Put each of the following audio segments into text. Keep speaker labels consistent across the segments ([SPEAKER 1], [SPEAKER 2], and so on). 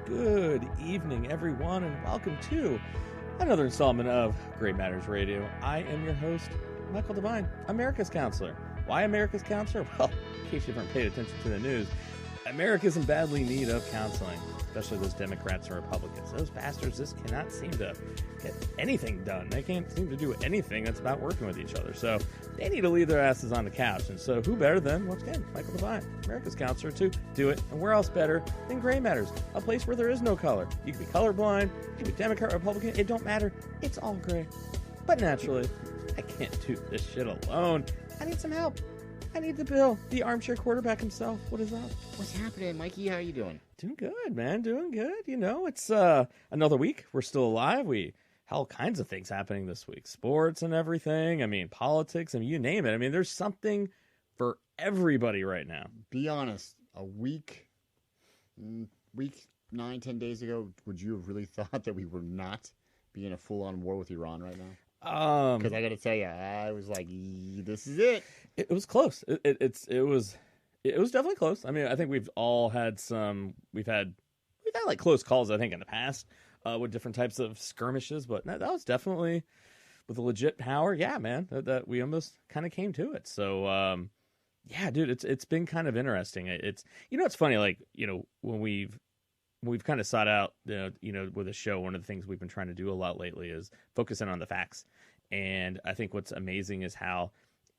[SPEAKER 1] Good evening, everyone, and welcome to another installment of Great Matters Radio. I am your host, Michael DeVine, America's Counselor. Why America's Counselor? Well, in case you haven't paid attention to the news, America's in badly need of counseling, especially those Democrats and Republicans. Those bastards just cannot seem to get anything done. They can't seem to do anything that's about working with each other. So they need to leave their asses on the couch. And so who better than, once again, Michael DeVine, America's Counselor, to do it. And where else better than Gray Matters, a place where there is no color. You can be colorblind, you can be Democrat, Republican, it don't matter. It's all gray. But naturally, I can't do this shit alone. I need some help. I need the Bill, the armchair quarterback himself. What is up?
[SPEAKER 2] What's happening, Mikey? How you doing?
[SPEAKER 1] Doing good, man. Doing good. You know, it's another week. We're still alive. All kinds of things happening this week. Sports and everything. I mean, politics. I mean, you name it. I mean, there's something for everybody right now.
[SPEAKER 2] Be honest. A week 9-10 days ago, would you have really thought that we were not be in a full-on war with Iran right now? Because I got to tell you, I was like, this is it.
[SPEAKER 1] It was close. It was definitely close. I mean, I think we've had like close calls, I think, in the past with different types of skirmishes, but that was definitely with a legit power. Yeah, man, that we almost kind of came to it. So, yeah, dude, it's been kind of interesting. It's funny, like, when we've kind of sought out, with the show, one of the things we've been trying to do a lot lately is focus in on the facts. And I think what's amazing is how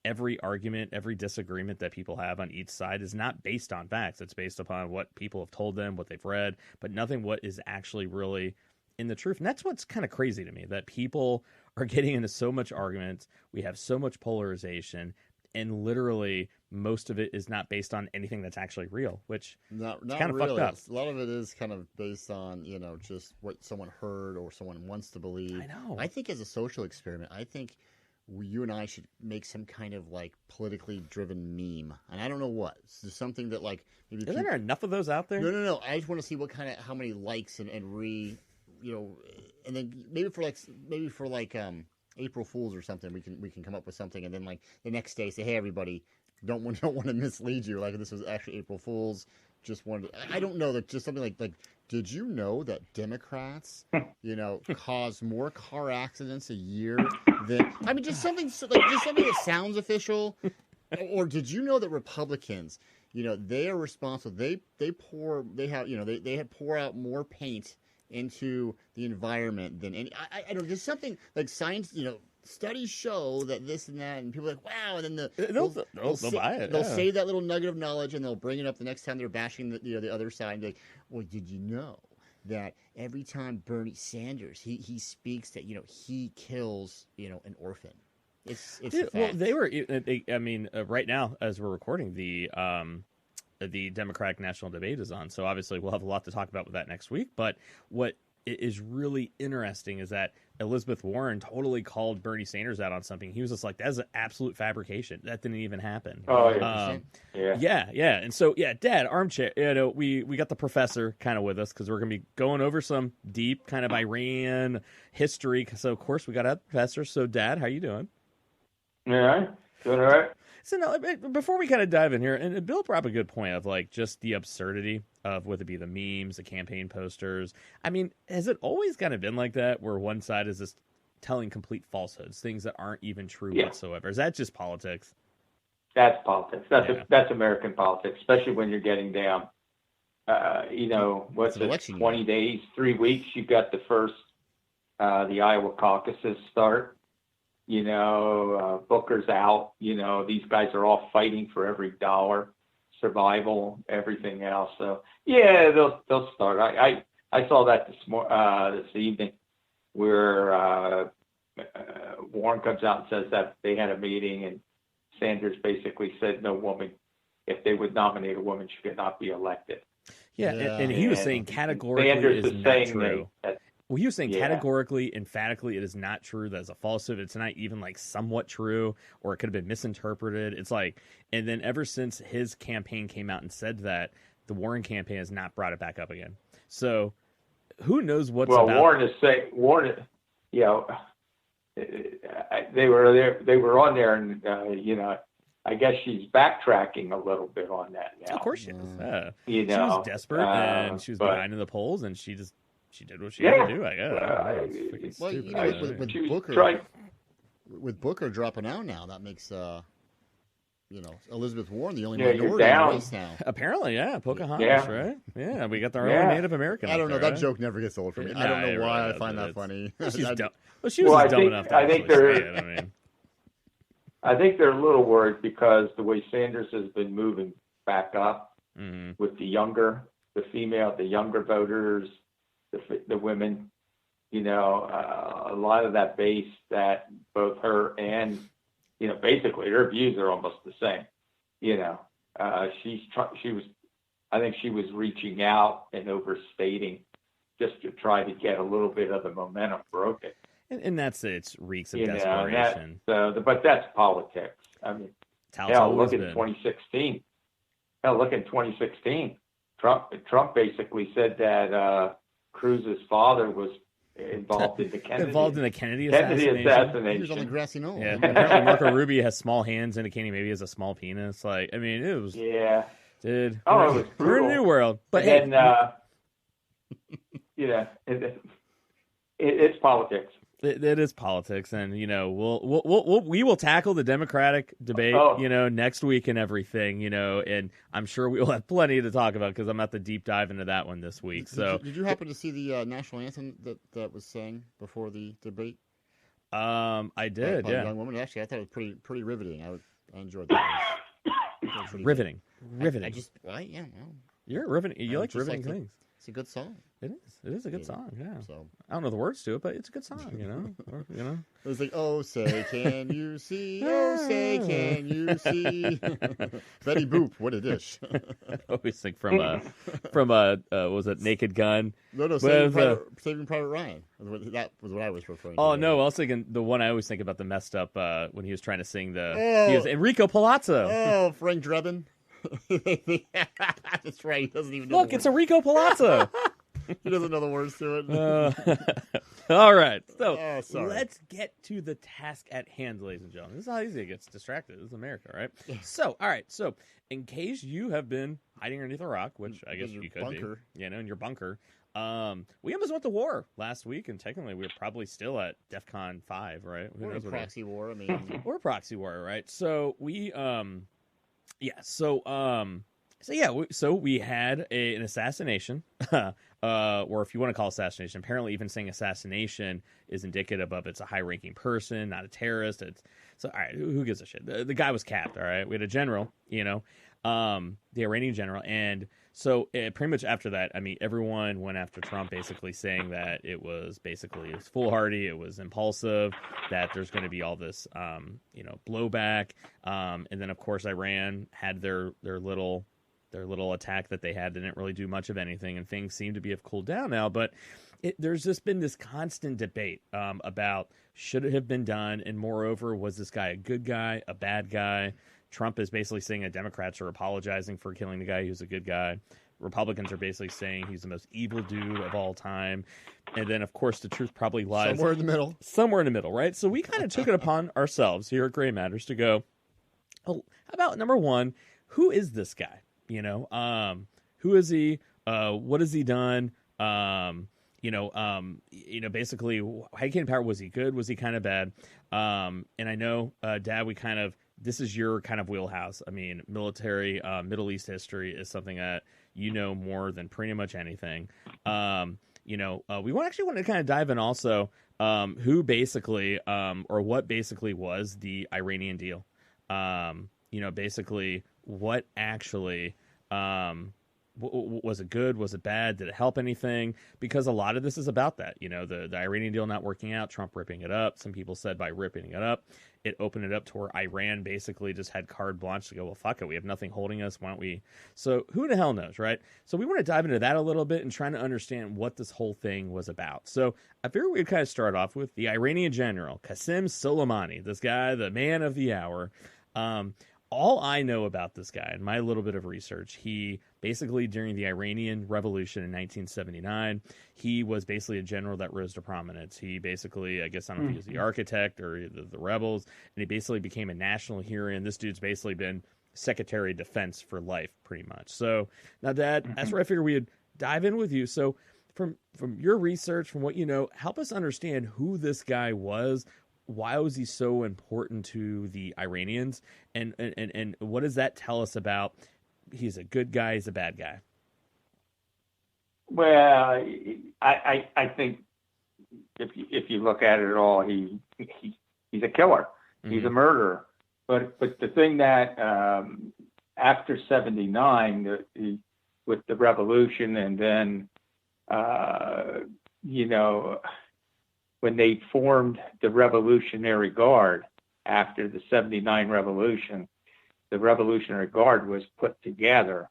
[SPEAKER 1] every argument, every disagreement that people have on each side is not based on facts. It's based upon what people have told them, what they've read, but nothing what is actually really in the truth. And that's what's kind of crazy to me, that people are getting into so much argument. We have so much polarization, and literally most of it is not based on anything that's actually real, which
[SPEAKER 2] not
[SPEAKER 1] kind of
[SPEAKER 2] really.
[SPEAKER 1] fucked up.
[SPEAKER 2] A lot of it is kind of based on, just what someone heard or someone wants to believe.
[SPEAKER 1] I know.
[SPEAKER 2] I think as a social experiment, I think you and I should make some kind of like politically driven meme. And I don't know what. There's something that like maybe
[SPEAKER 1] Isn't there enough of those out there?
[SPEAKER 2] No. I just want to see how many likes and and then maybe for April Fools or something, we can come up with something, and then like the next day say, hey everybody, don't want to mislead you, like this was actually April Fools. Just wanted I don't know, that just something like did you know that Democrats cause more car accidents a year than just something that sounds official, or did you know that Republicans, they are responsible, they pour out more paint into the environment than any. I don't, just something like science, studies show that this and that, and people are like, wow, and then
[SPEAKER 1] they'll buy it.
[SPEAKER 2] They'll say that little nugget of knowledge, and they'll bring it up the next time they're bashing the other side, and be like, well, did you know that every time Bernie Sanders he speaks that he kills an orphan? It's
[SPEAKER 1] Dude, well, they were. I mean, right now as we're recording, the Democratic National Debate is on, so obviously we'll have a lot to talk about with that next week. But what is really interesting is that Elizabeth Warren totally called Bernie Sanders out on something. He was just like, that's an absolute fabrication. That didn't even happen.
[SPEAKER 3] Oh,
[SPEAKER 1] yeah. Yeah. And so, yeah, Dad, armchair, we got the professor kind of with us because we're going to be going over some deep kind of Iran history. So, of course, we got a professor. So, Dad, how you doing?
[SPEAKER 3] Yeah, doing all right.
[SPEAKER 1] So no, before we kind of dive in here, and Bill brought up a good point of like just the absurdity of whether it be the memes, the campaign posters. I mean, has it always kind of been like that, where one side is just telling complete falsehoods, things that aren't even true whatsoever? Is that just politics?
[SPEAKER 3] That's politics. That's American politics, especially when you're getting down. What's it? 20 days, 3 weeks. You've got the first, the Iowa caucuses start. Booker's out, these guys are all fighting for every dollar, survival, everything else. So yeah, they'll start. I saw that this evening where Warren comes out and says that they had a meeting, and Sanders basically said no woman, if they would nominate a woman, she could not be elected.
[SPEAKER 1] Yeah. And he was saying categorically
[SPEAKER 3] Sanders
[SPEAKER 1] is not true. Well, he was saying categorically, emphatically, it is not true. That's a falsehood. It's not even like somewhat true, or it could have been misinterpreted. It's like, and then ever since his campaign came out and said that, the Warren campaign has not brought it back up again. So who knows what's about.
[SPEAKER 3] Warren is saying, they were there, they were on there, and I guess she's backtracking a little bit on that now.
[SPEAKER 1] Of course she is.
[SPEAKER 3] You
[SPEAKER 1] she
[SPEAKER 3] know,
[SPEAKER 1] was desperate and she was behind in the polls, and she did what she had to do. I guess.
[SPEAKER 2] Well,
[SPEAKER 1] stupid.
[SPEAKER 2] you know, with Booker, with Booker dropping out now, that makes Elizabeth Warren the only minority in the race now.
[SPEAKER 1] Apparently, yeah, Pocahontas, right? Yeah, we got our own Native American.
[SPEAKER 2] I don't know.
[SPEAKER 1] There,
[SPEAKER 2] that joke never gets old for me. I don't know why I find that funny.
[SPEAKER 1] She's dumb. Well, she was dumb enough to actually say it. I mean.
[SPEAKER 3] I think they're a little worried because the way Sanders has been moving back up with the younger voters, the women, you know, a lot of that base that both her and, you know, basically her views are almost the same. You know, I think she was reaching out and overstating just to try to get a little bit of the momentum broken.
[SPEAKER 1] And that's it. Reeks of desperation.
[SPEAKER 3] But that's politics. I mean, look at 2016. Look at 2016. Trump basically said that Cruz's father was involved in the Kennedy assassination.
[SPEAKER 2] He was on the grassy knoll.
[SPEAKER 1] Yeah, apparently Marco Rubio has small hands, indicating maybe he has a small penis. Like, I mean, it was.
[SPEAKER 3] Yeah.
[SPEAKER 1] Dude.
[SPEAKER 3] Oh, it was brutal.
[SPEAKER 1] We're in a new world. But
[SPEAKER 3] and then, it's politics.
[SPEAKER 1] It is politics, and you know we will tackle the Democratic debate, you know, next week and everything, you know, and I'm sure we will have plenty to talk about because I'm at the deep dive into that one this week.
[SPEAKER 2] Did you happen to see the national anthem that was sang before the debate?
[SPEAKER 1] I did, yeah.
[SPEAKER 2] A young woman. Actually, I thought it was pretty riveting. I enjoyed that.
[SPEAKER 1] Riveting.
[SPEAKER 2] Yeah. Well,
[SPEAKER 1] you're riveting. You like riveting things.
[SPEAKER 2] It's a good song.
[SPEAKER 1] It is. It is a good song. Yeah.
[SPEAKER 2] So
[SPEAKER 1] I don't know the words to it, but it's a good song. You know. Or, you know.
[SPEAKER 2] It was like, oh, say, can you see? Oh, say, can you see? Betty Boop, what a dish!
[SPEAKER 1] I always think from was it Naked Gun?
[SPEAKER 2] No, Saving Private Ryan. That was what I was referring to.
[SPEAKER 1] Oh no, I was thinking the one I always think about the messed up when he was trying to sing he was Enrico Palazzo.
[SPEAKER 2] Oh, Frank Drebin. That's right. He doesn't even know.
[SPEAKER 1] Look, it's Enrico Palazzo.
[SPEAKER 2] He doesn't know the words to it.
[SPEAKER 1] All right. So
[SPEAKER 2] let's
[SPEAKER 1] get to the task at hand, ladies and gentlemen. This is how easy it gets distracted. This is America, right? So, all right. So, in case you have been hiding underneath a rock, which I guess you could bunker. Be, you know, in your bunker, we almost went to war last week, and technically we were probably still at DEFCON 5, right?
[SPEAKER 2] Or a proxy war. I mean,
[SPEAKER 1] or proxy war, right? So we, So we had an assassination, or if you want to call it assassination, apparently even saying assassination is indicative of it's a high-ranking person, not a terrorist. So, all right, who gives a shit? The guy was capped, all right? We had a general, you know, the Iranian general, and so pretty much after that, I mean, everyone went after Trump basically saying that it was foolhardy, it was impulsive, that there's going to be all this, blowback. And then, of course, Iran had their little attack that they had. They didn't really do much of anything, and things seem to have cooled down now. But there's just been this constant debate about should it have been done, and moreover, was this guy a good guy, a bad guy? Trump is basically saying that Democrats are apologizing for killing the guy who's a good guy. Republicans are basically saying he's the most evil dude of all time. And then, of course, the truth probably lies
[SPEAKER 2] somewhere in the middle.
[SPEAKER 1] Somewhere in the middle, right? So we kind of took it upon ourselves here at Gray Matters to go, how about number one, who is this guy? You know, who is he? What has he done? Basically, how he came to power. Was he good? Was he kind of bad? And I know, Dad, this is your kind of wheelhouse. I mean, military, Middle East history is something that you know more than pretty much anything. We want to kind of dive in also who basically, or what basically was the Iranian deal. Basically what actually was it good? Was it bad? Did it help anything? Because a lot of this is about that. You know, the Iranian deal not working out, Trump ripping it up. Some people said by ripping it up, it opened it up to where Iran basically just had carte blanche to go, well, fuck it. We have nothing holding us. Why don't we? So who the hell knows, right? So we want to dive into that a little bit and trying to understand what this whole thing was about. So I figured we'd kind of start off with the Iranian general, Qassem Soleimani, this guy, the man of the hour. all I know about this guy and my little bit of research, he basically during the Iranian Revolution in 1979, he was basically a general that rose to prominence. He basically, I guess, I don't know if he was the architect or the rebels, and he basically became a national hero. And this dude's basically been Secretary of Defense for life, pretty much. So now, Dad, that's where I figured we would dive in with you. So from your research, from what you know, help us understand who this guy was. Why was he so important to the Iranians? And what does that tell us about he's a good guy, he's a bad guy?
[SPEAKER 3] Well, I think if you look at it all, he's a killer. He's a murderer. But the thing that after '79, with the revolution, and then when they formed the Revolutionary Guard after the '79 revolution, the Revolutionary Guard was put together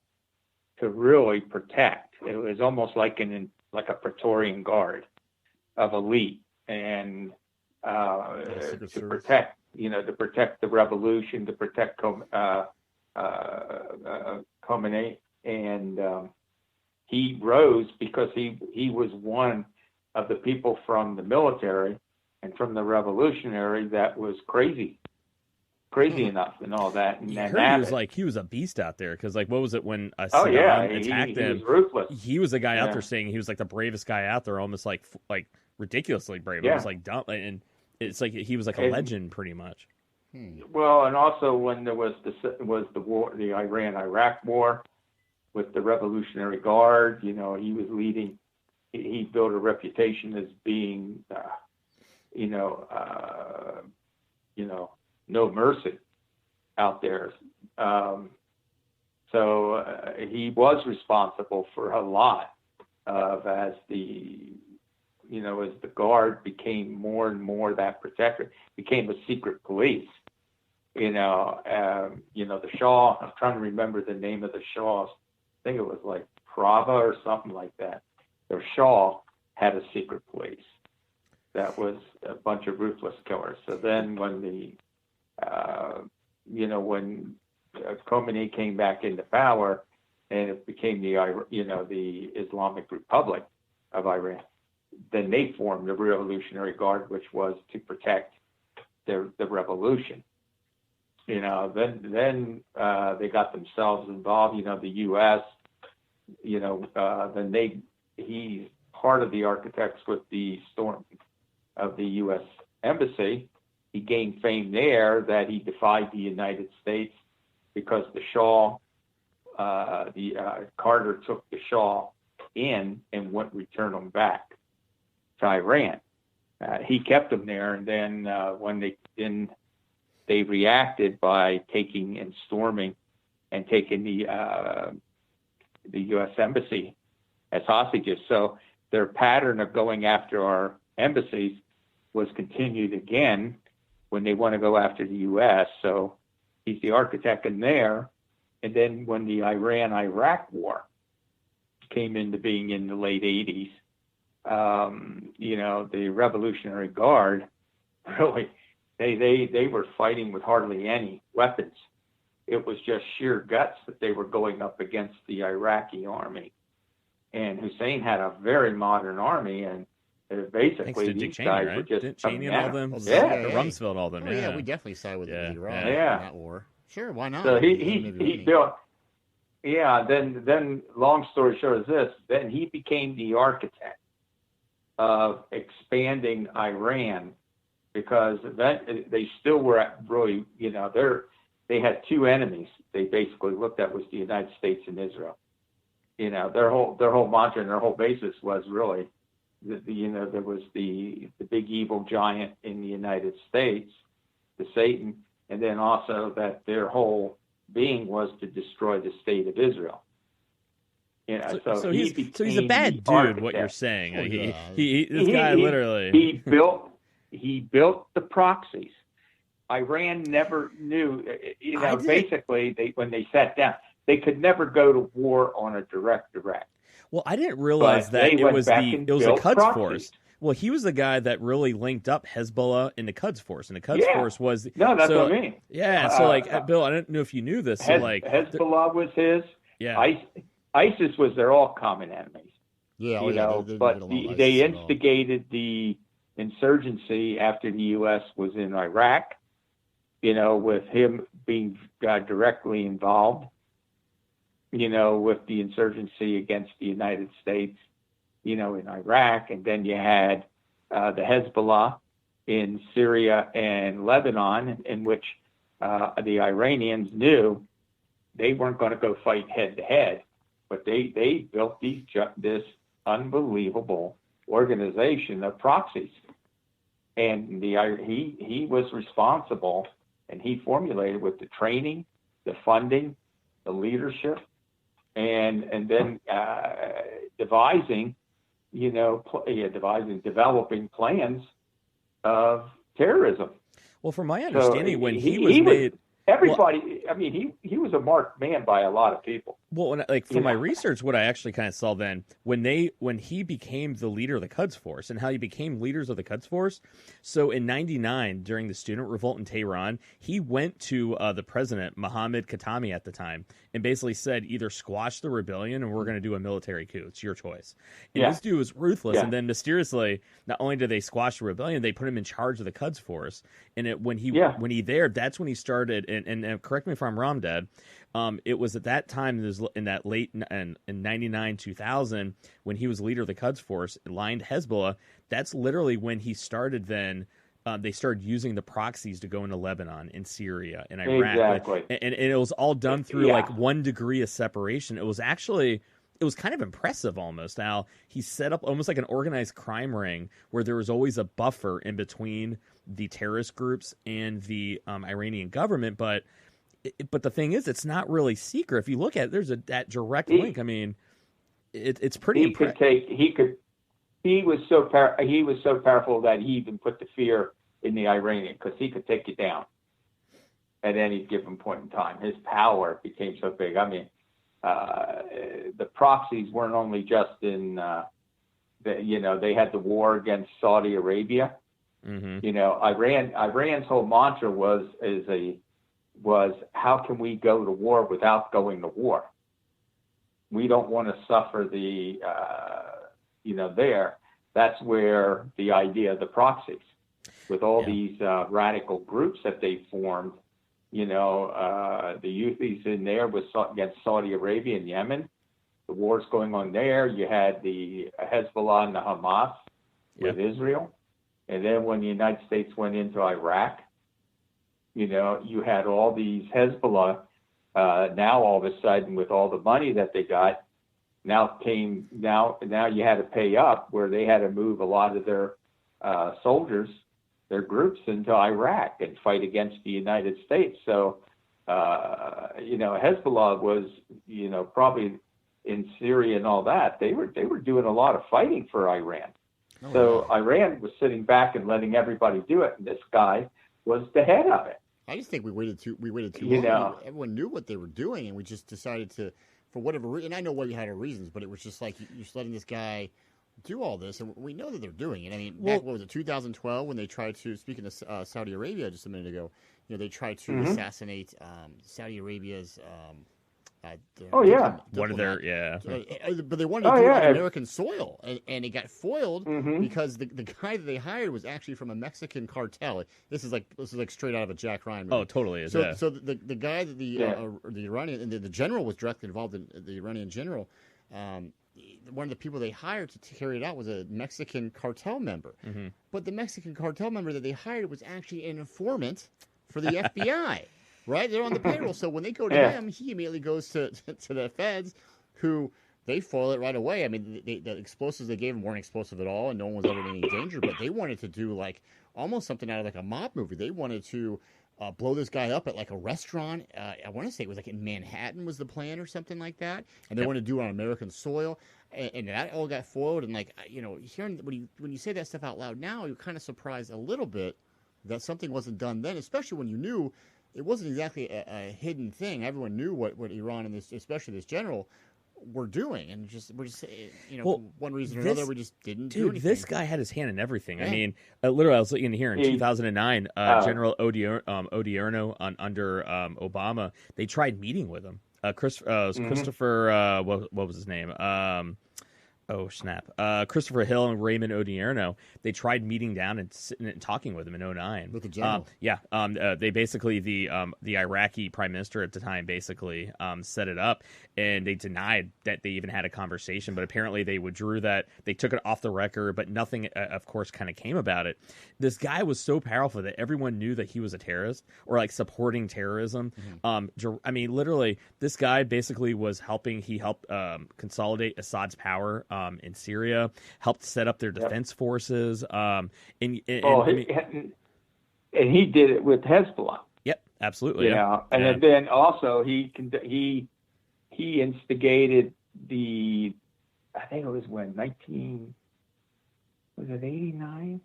[SPEAKER 3] to really protect. It was almost like a Praetorian Guard of elite, and to protect, to protect the revolution, to protect Khomeini, and he rose because he was one of the people from the military and from the revolutionary that was crazy enough and all that. And
[SPEAKER 1] he was a beast out there, because what was it when
[SPEAKER 3] Saddam
[SPEAKER 1] attacked him?
[SPEAKER 3] He was ruthless.
[SPEAKER 1] He was the guy out there saying he was the bravest guy out there, almost like ridiculously brave. It was dumb, and it's he was a legend pretty much.
[SPEAKER 3] Well, and also when there was the war, the Iran-Iraq war with the Revolutionary Guard, he was leading. He built a reputation as being, no mercy out there. So he was responsible for a lot of, as the Guard became more and more that protector, became a secret police. The Shah, I'm trying to remember the name of the Shah. I think it was Prava or something like that. The Shah had a secret police that was a bunch of ruthless killers. So then when when Khomeini came back into power and it became the Islamic Republic of Iran, then they formed the Revolutionary Guard, which was to protect the revolution. Then they got themselves involved. The U.S. Then he's part of the architects with the storm of the U.S. Embassy. He gained fame there that he defied the United States because the Shah, Carter took the Shah in and wouldn't return him back to Iran. He kept him there, and then when they reacted by taking and storming and taking the U.S. Embassy as hostages. So their pattern of going after our embassies was continued again when they want to go after the U.S. So he's the architect in there. And then when the Iran-Iraq war came into being in the late 80s, the Revolutionary Guard, really, they were fighting with hardly any weapons. It was just sheer guts that they were going up against the Iraqi army. And Hussein had a very modern army, and basically these
[SPEAKER 1] Cheney,
[SPEAKER 3] guys
[SPEAKER 1] right?
[SPEAKER 3] were just
[SPEAKER 1] Didn't Cheney and all them, Rumsfeld and all them.
[SPEAKER 2] Oh, yeah, we definitely sided with Iran in that war. Sure, why not?
[SPEAKER 3] So he built. Yeah, then long story short is this: then he became the architect of expanding Iran, because they still were really, they had two enemies. They basically looked at was the United States and Israel. Their whole mantra and their whole basis was really, there was the big evil giant in the United States, the Satan, and then also that their whole being was to destroy the state of Israel.
[SPEAKER 1] So he's a bad dude. What you're saying? This guy literally
[SPEAKER 3] he built the proxies. Iran never knew. Basically, when they sat down, they could never go to war on a direct.
[SPEAKER 1] Well, I didn't realize that it was a Quds force. Well, he was the guy that really linked up Hezbollah and the Quds Force, and the Quds Force was
[SPEAKER 3] no, that's
[SPEAKER 1] so,
[SPEAKER 3] what I mean.
[SPEAKER 1] Yeah, so like Bill, I don't know if you knew this. So like
[SPEAKER 3] Hezbollah was his.
[SPEAKER 1] Yeah,
[SPEAKER 3] ISIS was their all common enemies.
[SPEAKER 2] Yeah,
[SPEAKER 3] but they instigated the insurgency after the U.S. was in Iraq. With him being directly involved. With the insurgency against the United States, in Iraq, and then you had the Hezbollah in Syria and Lebanon, in which the Iranians knew they weren't going to go fight head to head, but they built this unbelievable organization of proxies, and he was responsible, and he formulated with the training, the funding, the leadership, and then developing plans of terrorism.
[SPEAKER 1] Well, from my understanding, when he was made,
[SPEAKER 3] everybody, he was a marked man by a lot of people.
[SPEAKER 1] Well, from my research, what I actually kind of saw then, when he became the leader of the Quds Force and how he became leaders of the Quds Force. So in '99, during the student revolt in Tehran, he went to the president, Mohammad Khatami at the time, and basically said, either squash the rebellion or we're going to do a military coup. It's your choice. And this dude was ruthless. Yeah. And then mysteriously, not only did they squash the rebellion, they put him in charge of the Quds Force. And when he that's when he started, and correct me if I'm wrong, Dad, it was at that time, in that late in 99, 2000, when he was leader of the Quds Force, aligned Hezbollah. That's literally when he started. Then they started using the proxies to go into Lebanon and Syria and Iraq.
[SPEAKER 3] Exactly.
[SPEAKER 1] And it was all done through like 1 degree of separation. It was kind of impressive almost how he set up almost like an organized crime ring where there was always a buffer in between the terrorist groups and the Iranian government. But the thing is, it's not really secret. If you look at it, there's that direct link. I mean, it's pretty impressive. He was so powerful that he even put the fear in the Iranian, because he could take you down at any given point in time. His power became so big. I mean, the proxies weren't only just in, they had the war against Saudi Arabia. Mm-hmm. Iran's whole mantra was how can we go to war without going to war? We don't want to suffer there. That's where the idea of the proxies, with all these radical groups that they formed, the Houthis in there was against Saudi Arabia and Yemen. The war's going on there. You had the Hezbollah and the Hamas with Israel. And then when the United States went into Iraq, you had all these Hezbollah. Now all of a sudden, with all the money that they got, now you had to pay up, where they had to move a lot of their soldiers, their groups, into Iraq and fight against the United States. So, Hezbollah was, probably in Syria and all that. They were doing a lot of fighting for Iran. Oh, so wow. Iran was sitting back and letting everybody do it, and this guy was the head of it.
[SPEAKER 2] I just think we waited too long. Everyone knew what they were doing, and we just decided to, for whatever reason, and I know what you had our reasons, but it was just like you're just letting this guy do all this, and we know that they're doing it. I mean, back, what was it, 2012, when they tried to, speaking of Saudi Arabia just a minute ago, they tried to assassinate Saudi Arabia's
[SPEAKER 1] one of their
[SPEAKER 2] but they wanted to do it on American soil, and it got foiled because the guy that they hired was actually from a Mexican cartel. This is like straight out of a Jack Ryan movie.
[SPEAKER 1] Oh, totally is.
[SPEAKER 2] So the guy that the Iranian, and the general was directly involved in, the Iranian general. One of the people they hired to carry it out was a Mexican cartel member. Mm-hmm. But the Mexican cartel member that they hired was actually an informant for the FBI. Right? They're on the payroll. So when they go to him, he immediately goes to the feds, who they foil it right away. I mean, the explosives they gave him weren't explosive at all, and no one was ever in any danger. But they wanted to do like almost something out of like a mob movie. They wanted to blow this guy up at like a restaurant. I want to say it was like in Manhattan was the plan or something like that. And they wanted to do it on American soil. And that all got foiled. And like, hearing when you say that stuff out loud now, you're kind of surprised a little bit that something wasn't done then, especially when you knew it wasn't exactly a hidden thing. Everyone knew what Iran, and especially this general, we're doing, and we're just
[SPEAKER 1] Well,
[SPEAKER 2] one reason or another we just didn't do
[SPEAKER 1] Dude,
[SPEAKER 2] anything.
[SPEAKER 1] this guy had his hand in everything.
[SPEAKER 2] Yeah.
[SPEAKER 1] I mean, literally, I was looking here in 2009, General Odierno under Obama, they tried meeting with him. Christopher, what was his name? Oh, snap. Christopher Hill and Raymond Odierno, they tried meeting down and sitting and talking with him in 2009.
[SPEAKER 2] With the general.
[SPEAKER 1] They basically, the Iraqi prime minister at the time basically set it up, and they denied that they even had a conversation, but apparently they withdrew that. They took it off the record, but nothing, of course, kind of came about it. This guy was so powerful that everyone knew that he was a terrorist or like supporting terrorism. I mean, literally, this guy basically was he helped consolidate Assad's power in Syria, helped set up their defense forces. And he
[SPEAKER 3] did it with Hezbollah.
[SPEAKER 1] Yep, absolutely.
[SPEAKER 3] And then also he instigated I think it was 89?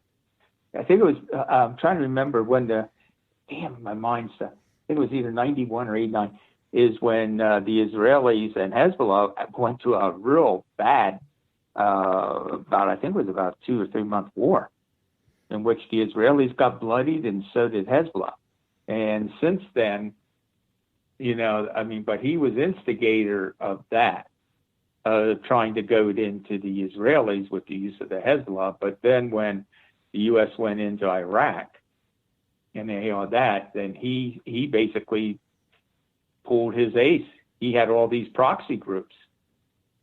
[SPEAKER 3] I think it was, I'm trying to remember when my mind's I think it was either 91 or 89, is when the Israelis and Hezbollah went to a real bad, I think it was about 2 or 3 month war in which the Israelis got bloodied and so did Hezbollah. And since then, but he was instigator of that, trying to goad into the Israelis with the use of the Hezbollah. But then when the U.S. went into Iraq and then he basically pulled his ace. He had all these proxy groups,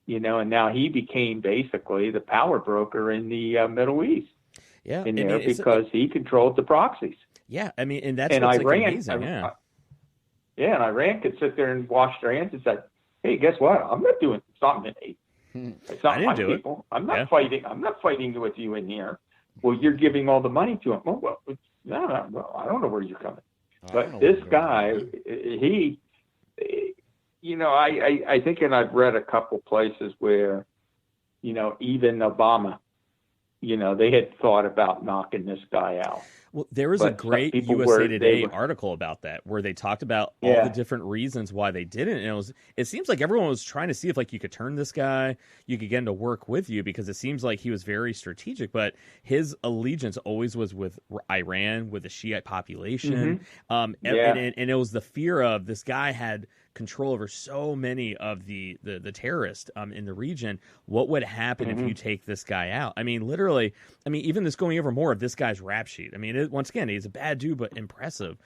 [SPEAKER 3] and now he became basically the power broker in the Middle East.
[SPEAKER 1] Yeah,
[SPEAKER 3] because he controlled the proxies.
[SPEAKER 1] Yeah, I mean, and that's what's
[SPEAKER 3] Iran,
[SPEAKER 1] amazing.
[SPEAKER 3] and Iran could sit there and wash their hands and say, "Hey, guess what? I'm not doing something. It's not my people. I'm not fighting. I'm not fighting with you in here. Well, you're giving all the money to him. Well, I don't know where you're coming. But this guy, I think, and I've read a couple places where, even Obama, they had thought about knocking this guy out.
[SPEAKER 1] Well, there was a great USA Today article about that where they talked about all the different reasons why they didn't. And it seems like everyone was trying to see if you could turn this guy, you could get him to work with you, because it seems like he was very strategic, but his allegiance always was with Iran, with the Shiite population. And it was the fear of this guy had control over so many of the terrorists in the region. What would happen if you take this guy out? I mean, literally, even this going over more of this guy's rap sheet. I mean, once again, he's a bad dude, but impressive.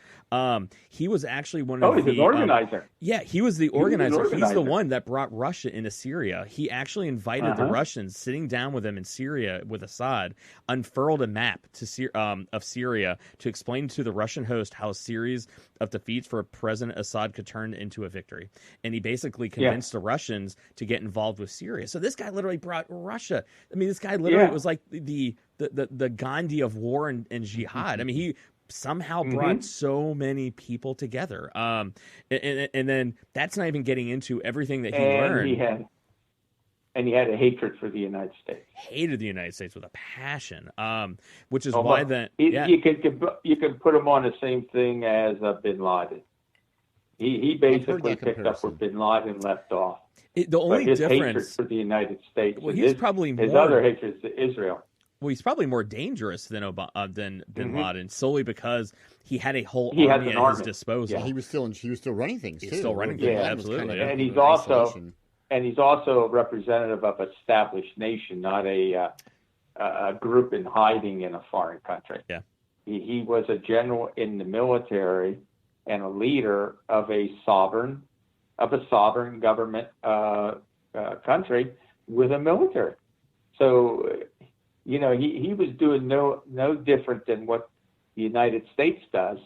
[SPEAKER 1] He was actually one of
[SPEAKER 3] he's an organizer.
[SPEAKER 1] He was the organizer. He's the one that brought Russia into Syria. He actually invited the Russians, sitting down with them in Syria with Assad, unfurled a map of Syria to explain to the Russian host how a series of defeats for President Assad could turn into a victory. And he basically convinced the Russians to get involved with Syria. So this guy literally brought Russia. I mean, this guy literally was like the Gandhi of war and jihad. I mean, he somehow brought so many people together. And then that's not even getting into everything that he learned.
[SPEAKER 3] He had a hatred for the United States.
[SPEAKER 1] Hated the United States with a passion, which is why
[SPEAKER 3] you can put him on the same thing as Bin Laden. He basically picked up where Bin Laden left off.
[SPEAKER 1] The only
[SPEAKER 3] his
[SPEAKER 1] difference
[SPEAKER 3] hatred for the United States.
[SPEAKER 1] Well, he's probably
[SPEAKER 3] his other hatred is to Israel.
[SPEAKER 1] Well, he's probably more dangerous than Bin Laden, solely because he had a whole army at his disposal.
[SPEAKER 2] Yeah, he was still running things.
[SPEAKER 1] He's still running things, absolutely.
[SPEAKER 3] And he's also a representative of an established nation, not a group in hiding in a foreign country.
[SPEAKER 1] Yeah,
[SPEAKER 3] he was a general in the military and a leader of a sovereign government country with a military. So, he was doing no different than what the United States does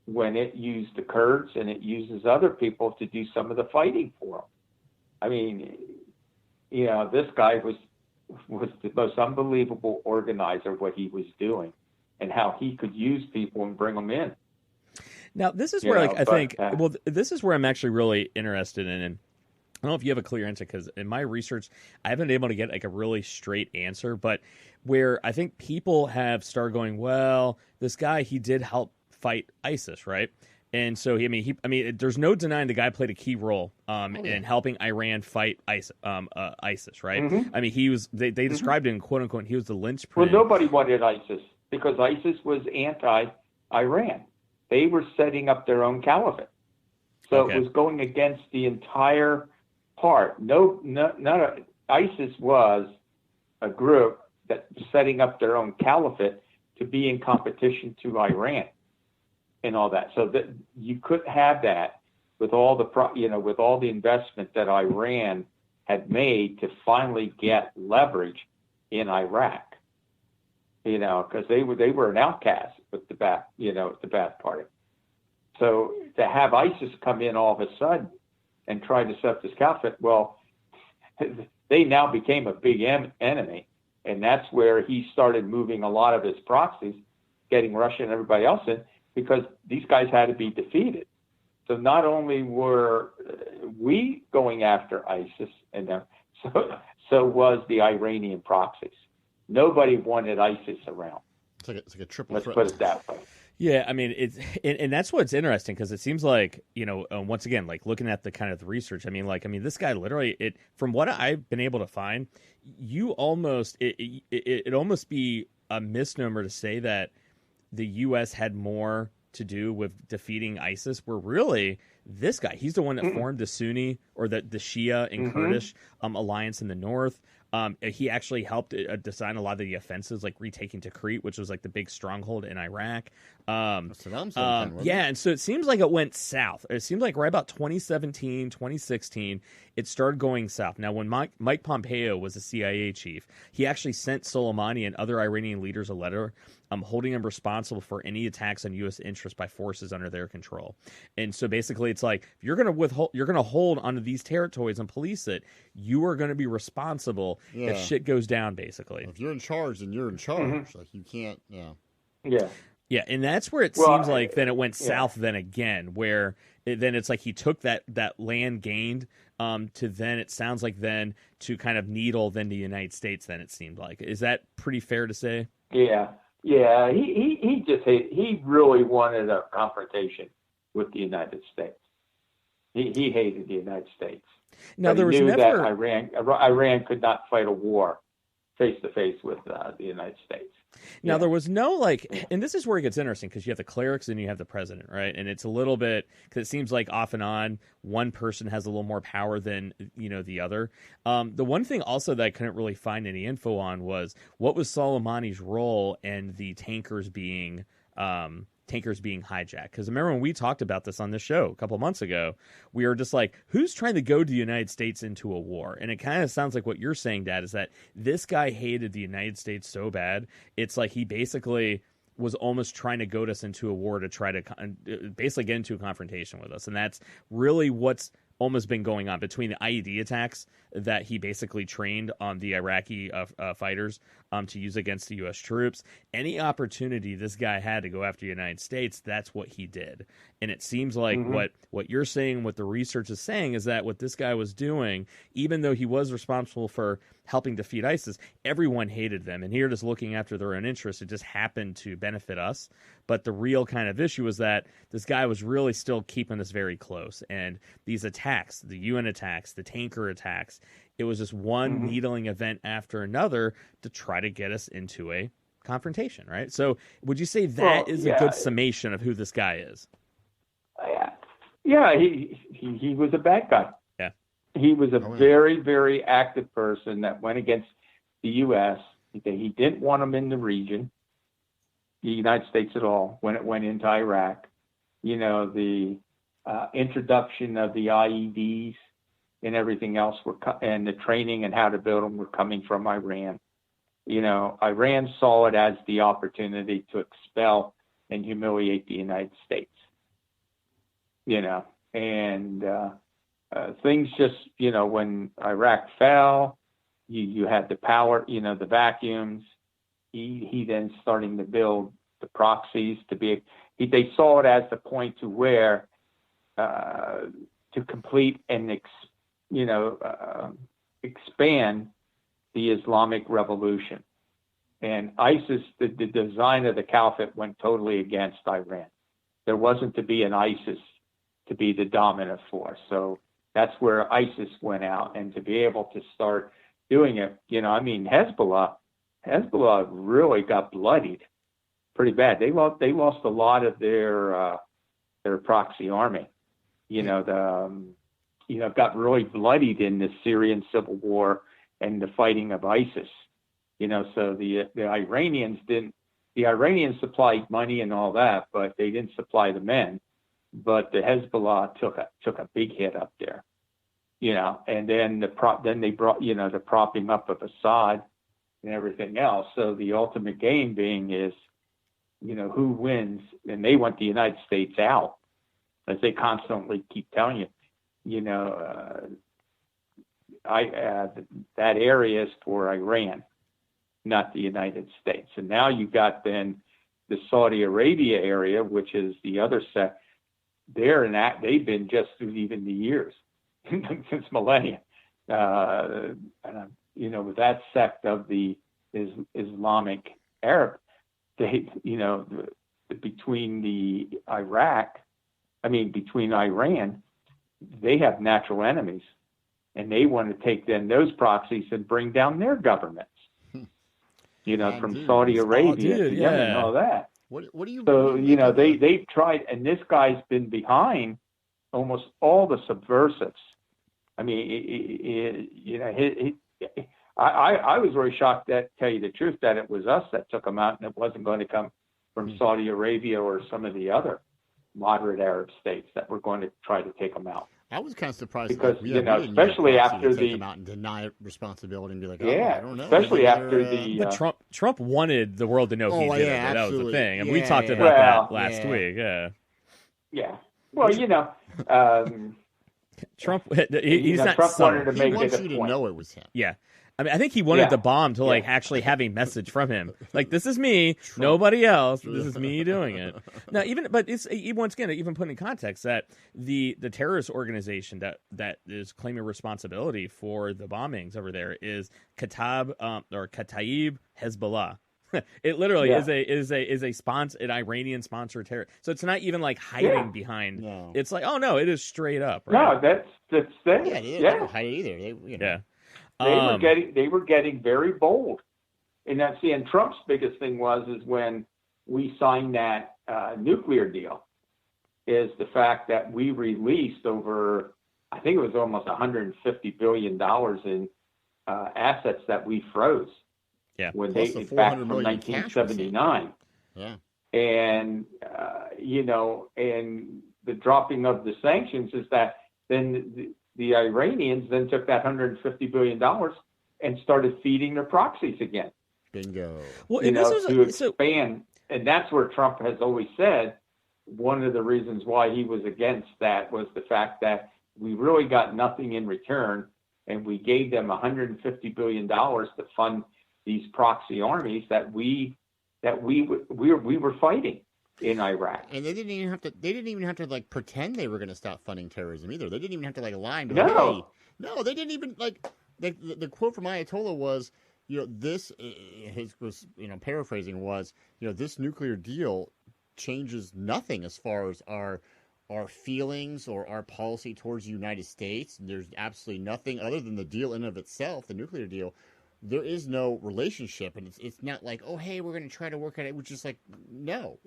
[SPEAKER 3] when it used the Kurds and it uses other people to do some of the fighting for them. I mean, this guy was the most unbelievable organizer of what he was doing and how he could use people and bring them in.
[SPEAKER 1] Now, this is where this is where I'm actually really interested in. And I don't know if you have a clear answer, because in my research, I haven't been able to get a really straight answer. But where I think people have started going, well, this guy, he did help fight ISIS, right? And so, there's no denying the guy played a key role in helping Iran fight ISIS, right?
[SPEAKER 3] Mhm.
[SPEAKER 1] I mean, they described it in quote unquote, he was the linchpin.
[SPEAKER 3] Well, nobody wanted ISIS because ISIS was anti-Iran. They were setting up their own caliphate. So it was going against the entire part. ISIS was a group that was setting up their own caliphate to be in competition to Iran and all that. So that you couldn't have that with all the investment that Iran had made to finally get leverage in Iraq. Because they were an outcast with the Ba'ath Party. So to have ISIS come in all of a sudden and try to set up this caliphate, well, they now became a big enemy. And that's where he started moving a lot of his proxies, getting Russia and everybody else in, because these guys had to be defeated. So not only were we going after ISIS, and so was the Iranian proxies. Nobody wanted ISIS around.
[SPEAKER 2] It's like a triple
[SPEAKER 3] Let's
[SPEAKER 2] threat.
[SPEAKER 3] put it that way.
[SPEAKER 1] Yeah, I mean, and that's what's interesting, because it seems like, once again, like looking at the kind of the research, this guy literally, from what I've been able to find, it almost be a misnomer to say that the U.S. had more to do with defeating ISIS, where really this guy, he's the one that formed the Sunni or the Shia and Kurdish alliance in the north. He actually helped design a lot of the offensives, like retaking Tikrit, which was like the big stronghold in Iraq. And so it seems like it went south. It seems like right about 2017, 2016, it started going south. Now, when Mike Pompeo was a CIA chief, he actually sent Soleimani and other Iranian leaders a letter holding them responsible for any attacks on U.S. interests by forces under their control. And so basically it's like, if you're going to hold onto these territories and police it, you are going to be responsible if shit goes down, basically.
[SPEAKER 2] If you're in charge, then you're in charge. Like, you can't,
[SPEAKER 1] Yeah, and that's where it seems like then it went south then again, where then it's like he took that land gained to then it sounds like then to kind of needle then the United States, then it seemed like. Is that pretty fair to say?
[SPEAKER 3] Yeah. He really wanted a confrontation with the United States. He hated the United States.
[SPEAKER 1] Now, there was
[SPEAKER 3] knew
[SPEAKER 1] never
[SPEAKER 3] that Iran could not fight a war face to face with the United States.
[SPEAKER 1] Now, there was no and this is where it gets interesting, because you have the clerics and you have the president, right? And it's a little bit, because it seems like off and on, one person has a little more power than, the other. The one thing also that I couldn't really find any info on was what was Soleimani's role in the tankers being hijacked. Because remember when we talked about this on the show a couple months ago, we were just like, who's trying to goad the United States into a war? And it kind of sounds like what you're saying, Dad, is that this guy hated the United States so bad, it's like he basically was almost trying to goad us into a war to try to basically get into a confrontation with us. And that's really what's almost been going on between the IED attacks that he basically trained on the Iraqi fighters to use against the U.S. troops. Any opportunity this guy had to go after the United States, that's what he did. And it seems like what you're saying, what the research is saying, is that what this guy was doing, even though he was responsible for helping defeat ISIS, everyone hated them. And here, just looking after their own interests, it just happened to benefit us. But the real kind of issue was that this guy was really still keeping us very close. And these attacks, the UN attacks, the tanker attacks, it was just one needling event after another to try to get us into a confrontation, right? So would you say that is a good summation of who this guy is?
[SPEAKER 3] Yeah, he was a bad guy.
[SPEAKER 1] Yeah.
[SPEAKER 3] He was a very, very active person that went against the U.S. He didn't want them in the region, the United States at all, when it went into Iraq. The introduction of the IEDs and everything else and the training and how to build them were coming from Iran. Iran saw it as the opportunity to expel and humiliate the United States. And things just, when Iraq fell, you had the power, the vacuums. He then starting to build the proxies they saw it as the point to where to complete and expand the Islamic Revolution. And ISIS, the design of the caliphate went totally against Iran. There wasn't to be an ISIS to be the dominant force. So that's where ISIS went out, and to be able to start doing it, Hezbollah really got bloodied pretty bad. They lost a lot of their proxy army. Got really bloodied in the Syrian civil war and the fighting of ISIS. So the Iranians didn't. The Iranians supplied money and all that, but they didn't supply the men. But the Hezbollah took a big hit up there. And then they brought the propping up of Assad and everything else. So the ultimate game being is, who wins, and they want the United States out, as they constantly keep telling you. That area is for Iran, not the United States. And now you've got then the Saudi Arabia area, which is the other sect. They've been just through even the years since millennia. With that sect of the Islamic Arab, between Iran, they have natural enemies, and they want to take then those proxies and bring down their governments. From Saudi Arabia to Yemen and all that.
[SPEAKER 2] What do you?
[SPEAKER 3] So they've tried, and this guy's been behind almost all the subversives. I was very shocked, that tell you the truth, that it was us that took him out, and it wasn't going to come from Saudi Arabia or some of the other moderate Arab states that were going to try to take him out.
[SPEAKER 2] I was kind of surprised
[SPEAKER 3] because especially after
[SPEAKER 2] take him out and deny responsibility and be like, I don't know.
[SPEAKER 3] Especially after
[SPEAKER 1] But Trump wanted the world to know he did it. That was the thing, and we talked about that last week.
[SPEAKER 3] Yeah. Well,
[SPEAKER 1] Trump, he's not.
[SPEAKER 3] Trump wanted to make
[SPEAKER 2] he wants you to know it was him.
[SPEAKER 1] Yeah. I think he wanted the bomb to actually have a message from him. Like, this is me, Trump. Nobody else. This is me doing it. Now, it's once again, even put in context that the terrorist organization that is claiming responsibility for the bombings over there is Kataib Hezbollah. It literally is a sponsor, an Iranian sponsored terror. So it's not even like hiding behind. No. It's like, oh no, it is straight up. Right?
[SPEAKER 3] No, that's
[SPEAKER 2] they don't hide it either.
[SPEAKER 3] They were getting very bold, and Trump's biggest thing was when we signed that nuclear deal, is the fact that we released over, I think it was almost $150 billion in assets that we froze.
[SPEAKER 1] Yeah,
[SPEAKER 3] when they back from 1979.
[SPEAKER 2] Yeah,
[SPEAKER 3] and and the dropping of the sanctions is that then the Iranians then took that $150 billion and started feeding their proxies again.
[SPEAKER 2] Bingo.
[SPEAKER 1] Well,
[SPEAKER 3] to expand. And that's where Trump has always said one of the reasons why he was against that was the fact that we really got nothing in return, and we gave them $150 billion to fund these proxy armies that we were fighting in Iraq.
[SPEAKER 2] And they didn't even have to like pretend they were going to stop funding terrorism either. They didn't even have to lie and be like, hey. No, they didn't even the quote from Ayatollah was, this his was paraphrasing was, this nuclear deal changes nothing as far as our feelings or our policy towards the United States. There's absolutely nothing other than the deal in and of itself, the nuclear deal. There is no relationship, and it's not like, oh, hey, we're going to try to work at it. We're just like, no.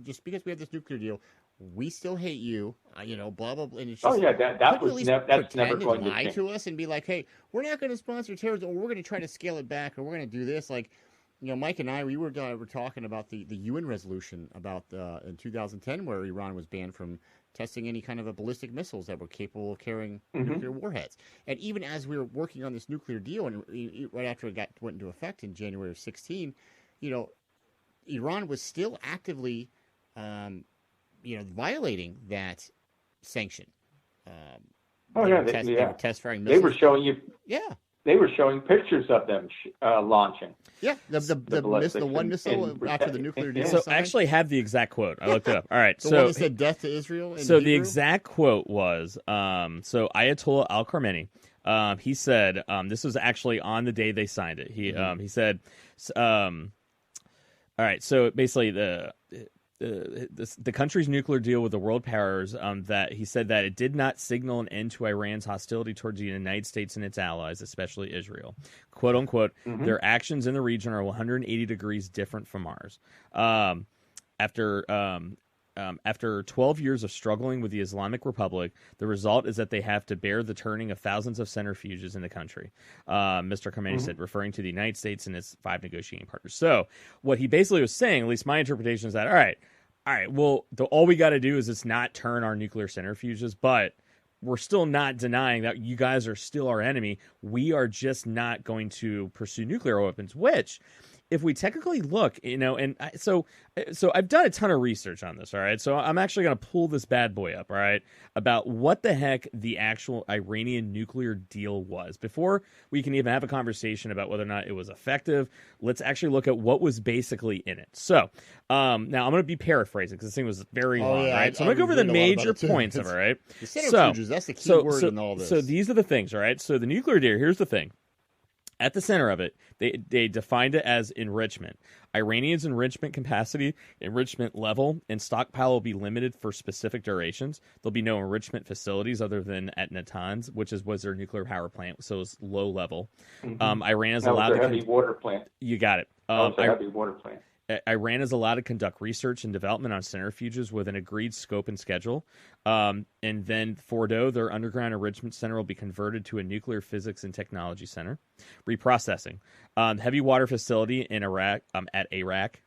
[SPEAKER 2] Just because we have this nuclear deal, we still hate you, blah, blah, blah. And it's just,
[SPEAKER 3] that's never going to
[SPEAKER 2] lie to us and be like, hey, we're not going to sponsor terrorism, or we're going to try to scale it back, or we're going to do this. Like, Mike and I, we were talking about the UN resolution about in 2010 where Iran was banned from testing any kind of a ballistic missiles that were capable of carrying nuclear warheads. And even as we were working on this nuclear deal, and right after it went into effect in January of 2016, Iran was still actively, violating that sanction.
[SPEAKER 3] They
[SPEAKER 2] were test firing missiles.
[SPEAKER 3] They were showing you.
[SPEAKER 2] Yeah.
[SPEAKER 3] They were showing pictures of them launching.
[SPEAKER 2] Yeah, the one missile after the nuclear deal.
[SPEAKER 1] So I actually have the exact quote. I looked it up. All right.
[SPEAKER 2] The one that said death to Israel.
[SPEAKER 1] So the exact quote was, so Ayatollah Al-Khamenei, he said, this was actually on the day they signed it. He said, all right. So basically the country's nuclear deal with the world powers, that he said that it did not signal an end to Iran's hostility towards the United States and its allies, especially Israel. "Quote unquote, their actions in the region are 180 degrees different from ours." After 12 years of struggling with the Islamic Republic, the result is that they have to bear the turning of thousands of centrifuges in the country, Mr. Khamenei said, referring to the United States and its 5 negotiating partners. So what he basically was saying, at least my interpretation, is that, all right, well, all we got to do is just not turn our nuclear centrifuges, but we're still not denying that you guys are still our enemy. We are just not going to pursue nuclear weapons, which, if we technically look, so I've done a ton of research on this, all right? So I'm actually going to pull this bad boy up, all right, about what the heck the actual Iranian nuclear deal was. Before we can even have a conversation about whether or not it was effective, let's actually look at what was basically in it. So now I'm going to be paraphrasing because this thing was very long, right? So I'm going to go over the major points of it, right?
[SPEAKER 2] The centrifuges, that's the key word in all this.
[SPEAKER 1] So these are the things, all right? So the nuclear deal, here's the thing. At the center of it, they defined it as enrichment. Iranians' enrichment capacity, enrichment level, and stockpile will be limited for specific durations. There'll be no enrichment facilities other than at Natanz, which was their nuclear power plant, so it's low level. Iran is allowed to
[SPEAKER 3] heavy water plant.
[SPEAKER 1] You got it.
[SPEAKER 3] Heavy water plant.
[SPEAKER 1] Iran is allowed to conduct research and development on centrifuges with an agreed scope and schedule. And then Fordo, their underground enrichment center, will be converted to a nuclear physics and technology center. Reprocessing. Heavy water facility in Iraq, Iraq,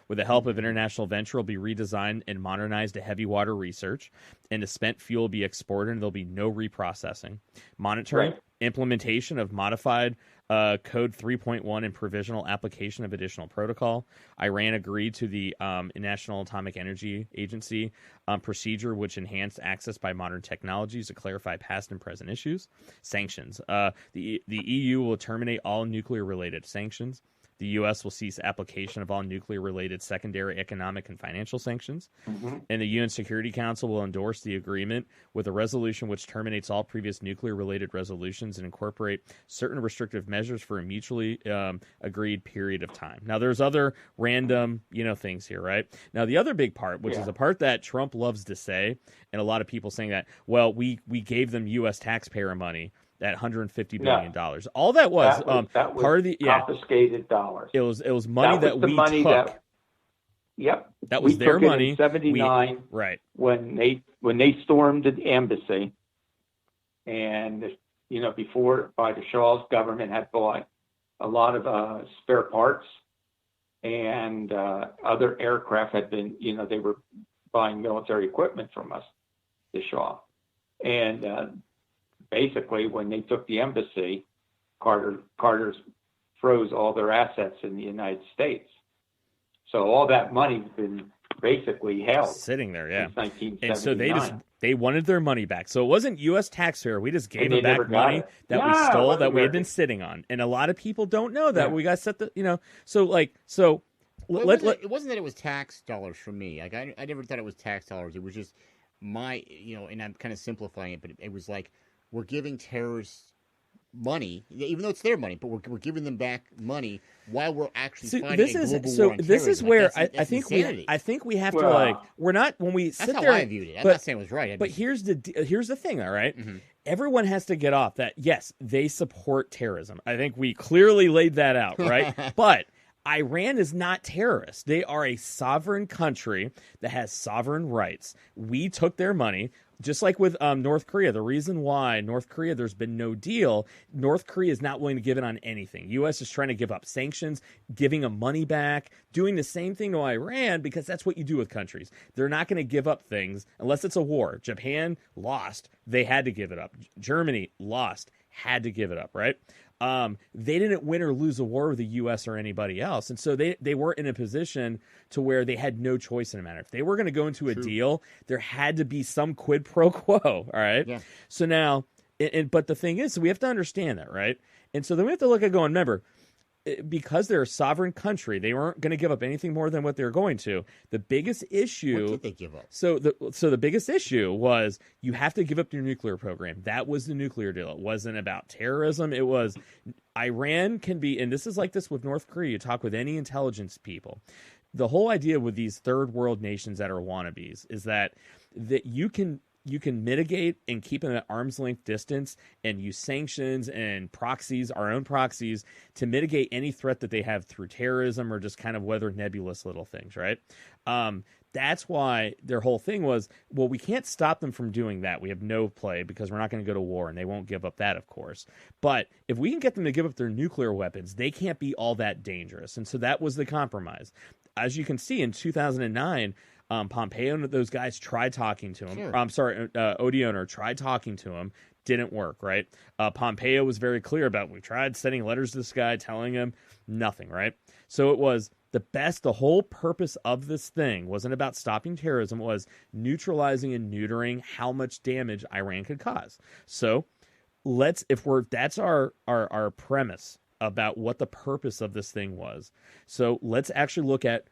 [SPEAKER 1] with the help of international venture, will be redesigned and modernized to heavy water research. And the spent fuel will be exported, and there'll be no reprocessing. Monitoring. Right. Implementation of modified Code 3.1 and provisional application of additional protocol. Iran agreed to the National Atomic Energy Agency procedure, which enhanced access by modern technologies to clarify past and present issues. Sanctions. The EU will terminate all nuclear-related sanctions. The U.S. will cease application of all nuclear-related secondary economic and financial sanctions. And the UN Security Council will endorse the agreement with a resolution which terminates all previous nuclear-related resolutions and incorporate certain restrictive measures for a mutually agreed period of time. Now, there's other random, things here, right? Now, the other big part, which is a part that Trump loves to say, and a lot of people saying that, well, we gave them U.S. taxpayer money, at $150 billion. All that was part of the
[SPEAKER 3] confiscated dollars.
[SPEAKER 1] It was money that we took. That was their money.
[SPEAKER 3] In '79,
[SPEAKER 1] right?
[SPEAKER 3] When they stormed the embassy, and before by the Shah's government had bought a lot of spare parts, and other aircraft had been, they were buying military equipment from us, the Shah, and basically, when they took the embassy, Carter froze all their assets in the United States. So all that money's been basically held,
[SPEAKER 1] sitting there,
[SPEAKER 3] since 1979.
[SPEAKER 1] And so they wanted their money back. So it wasn't U.S. taxpayer. We just gave them back money that we stole, that we had been sitting on. And a lot of people don't know that. We got to set the,
[SPEAKER 2] it wasn't that it was tax dollars for me. Like I never thought it was tax dollars. It was just my, and I'm kind of simplifying it, but it was like, we're giving terrorists money, even though it's their money, but we're giving them back money while we're actually fighting a global war on terrorism.
[SPEAKER 1] This is where I think we have to we're not, when we sit there.
[SPEAKER 2] That's how I viewed it. I'm not saying it was right.
[SPEAKER 1] But here's the thing, all right? Everyone has to get off that. Yes, they support terrorism. I think we clearly laid that out, right? But Iran is not terrorist. They are a sovereign country that has sovereign rights. We took their money. Just like with North Korea, the reason why North Korea, there's been no deal, North Korea is not willing to give it on anything. U.S. is trying to give up sanctions, giving them money back, doing the same thing to Iran, because that's what you do with countries. They're not going to give up things unless it's a war. Japan lost. They had to give it up. Germany lost. Had to give it up, right? They didn't win or lose a war with the U.S. or anybody else. And so they were in a position to where they had no choice in a matter. If they were going to go into a deal, there had to be some quid pro quo, all right? Yeah. So now, but the thing is, so we have to understand that, right? And so then we have to look at going, remember, because they're a sovereign country, they weren't going to give up anything more than what they're going to. The biggest issue...
[SPEAKER 2] What did they give up?
[SPEAKER 1] So the biggest issue was you have to give up your nuclear program. That was the nuclear deal. It wasn't about terrorism. It was Iran can be... And this is like this with North Korea. You talk with any intelligence people. the whole idea with these third world nations that are wannabes is that you can mitigate and keep them at arm's length distance and use sanctions and proxies, our own proxies, to mitigate any threat that they have through terrorism or just kind of weather nebulous little things, right? That's why their whole thing was, well, we can't stop them from doing that. We have no play because we're not going to go to war, and they won't give up that, of course. But if we can get them to give up their nuclear weapons, they can't be all that dangerous. And so that was the compromise. As you can see, in 2009, Pompeo and those guys tried talking to him.
[SPEAKER 2] Sure.
[SPEAKER 1] Odioner tried talking to him. Didn't work, right? Pompeo was very clear about, we tried sending letters to this guy telling him nothing, right? So it was the whole purpose of this thing wasn't about stopping terrorism, it was neutralizing and neutering how much damage Iran could cause. So that's our premise about what the purpose of this thing was. So let's actually look at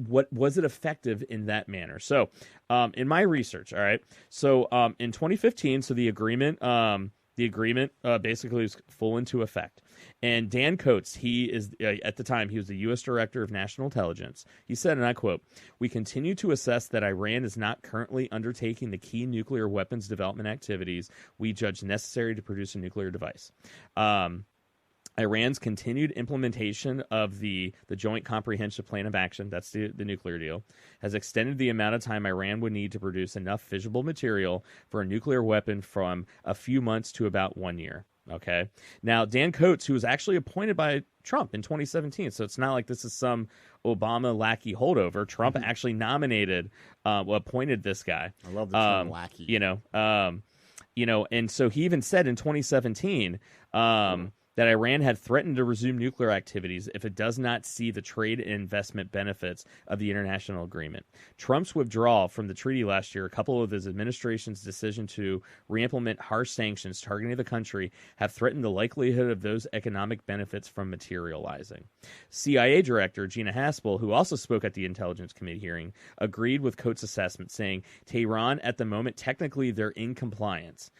[SPEAKER 1] what was it effective in that manner. So in my research, all right, so in 2015, so the agreement basically was full into effect. And Dan Coates, he is at the time, he was the U.S. Director of National Intelligence. He said, and I quote, "We continue to assess that Iran is not currently undertaking the key nuclear weapons development activities we judge necessary to produce a nuclear device. Iran's continued implementation of the Joint Comprehensive Plan of Action, that's the nuclear deal, has extended the amount of time Iran would need to produce enough fissionable material for a nuclear weapon from a few months to about 1 year." Okay. Now, Dan Coates, who was actually appointed by Trump in 2017, so it's not like this is some Obama lackey holdover. Trump actually appointed this guy.
[SPEAKER 2] I love the term lackey.
[SPEAKER 1] And so he even said in 2017, that Iran had threatened to resume nuclear activities if it does not see the trade and investment benefits of the international agreement. Trump's withdrawal from the treaty last year, coupled with his administration's decision to reimplement harsh sanctions targeting the country, have threatened the likelihood of those economic benefits from materializing. CIA Director Gina Haspel, who also spoke at the Intelligence Committee hearing, agreed with Coates' assessment, saying, Tehran, at the moment, technically they're in compliance.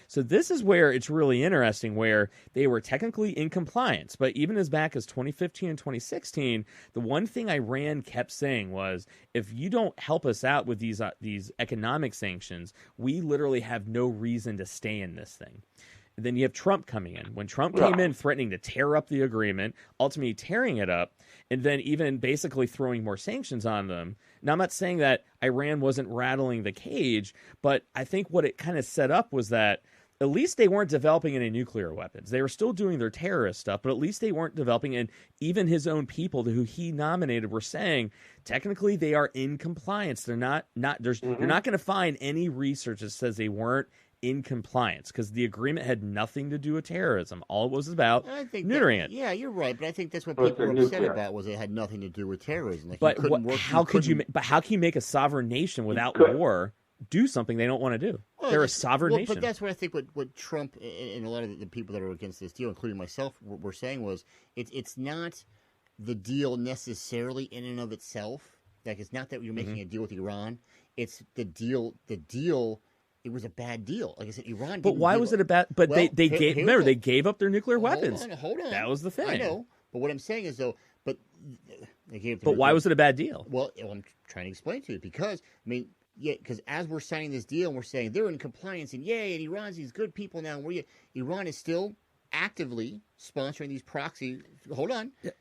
[SPEAKER 1] So this is where it's really interesting, where they were technically in compliance, but even as back as 2015 and 2016, the one thing Iran kept saying was, if you don't help us out with these economic sanctions, we literally have no reason to stay in this thing. And then you have Trump coming in. When Trump came in threatening to tear up the agreement, ultimately tearing it up, and then even basically throwing more sanctions on them. Now, I'm not saying that Iran wasn't rattling the cage, but I think what it kind of set up was that at least they weren't developing any nuclear weapons. They were still doing their terrorist stuff, but at least they weren't developing, and even his own people who he nominated were saying technically they are in compliance. They're not you're not going to find any research that says they weren't in compliance, because the agreement had nothing to do with terrorism. All it was about neutering it.
[SPEAKER 2] Yeah, you're right, but I think that's what people were upset about, was it had nothing to do with terrorism. Like,
[SPEAKER 1] but how can you make a sovereign nation without war do something they don't want to do? Well, they're a sovereign nation.
[SPEAKER 2] But that's what I think what Trump and a lot of the people that are against this deal, including myself, were saying was it's not the deal necessarily in and of itself. Like, it's not that you're making a deal with Iran. It's the deal. It was a bad deal. Like I said, Iran.
[SPEAKER 1] But why was it a bad? But they gave up their nuclear weapons.
[SPEAKER 2] Hold on.
[SPEAKER 1] That was the thing.
[SPEAKER 2] I know. But what I'm saying is, though, they gave.
[SPEAKER 1] But why was it a bad deal?
[SPEAKER 2] Well, I'm trying to explain to you, because because as we're signing this deal and we're saying they're in compliance and yay, and Iran's these good people now, Iran is still actively sponsoring these proxy. Hold on. Yeah.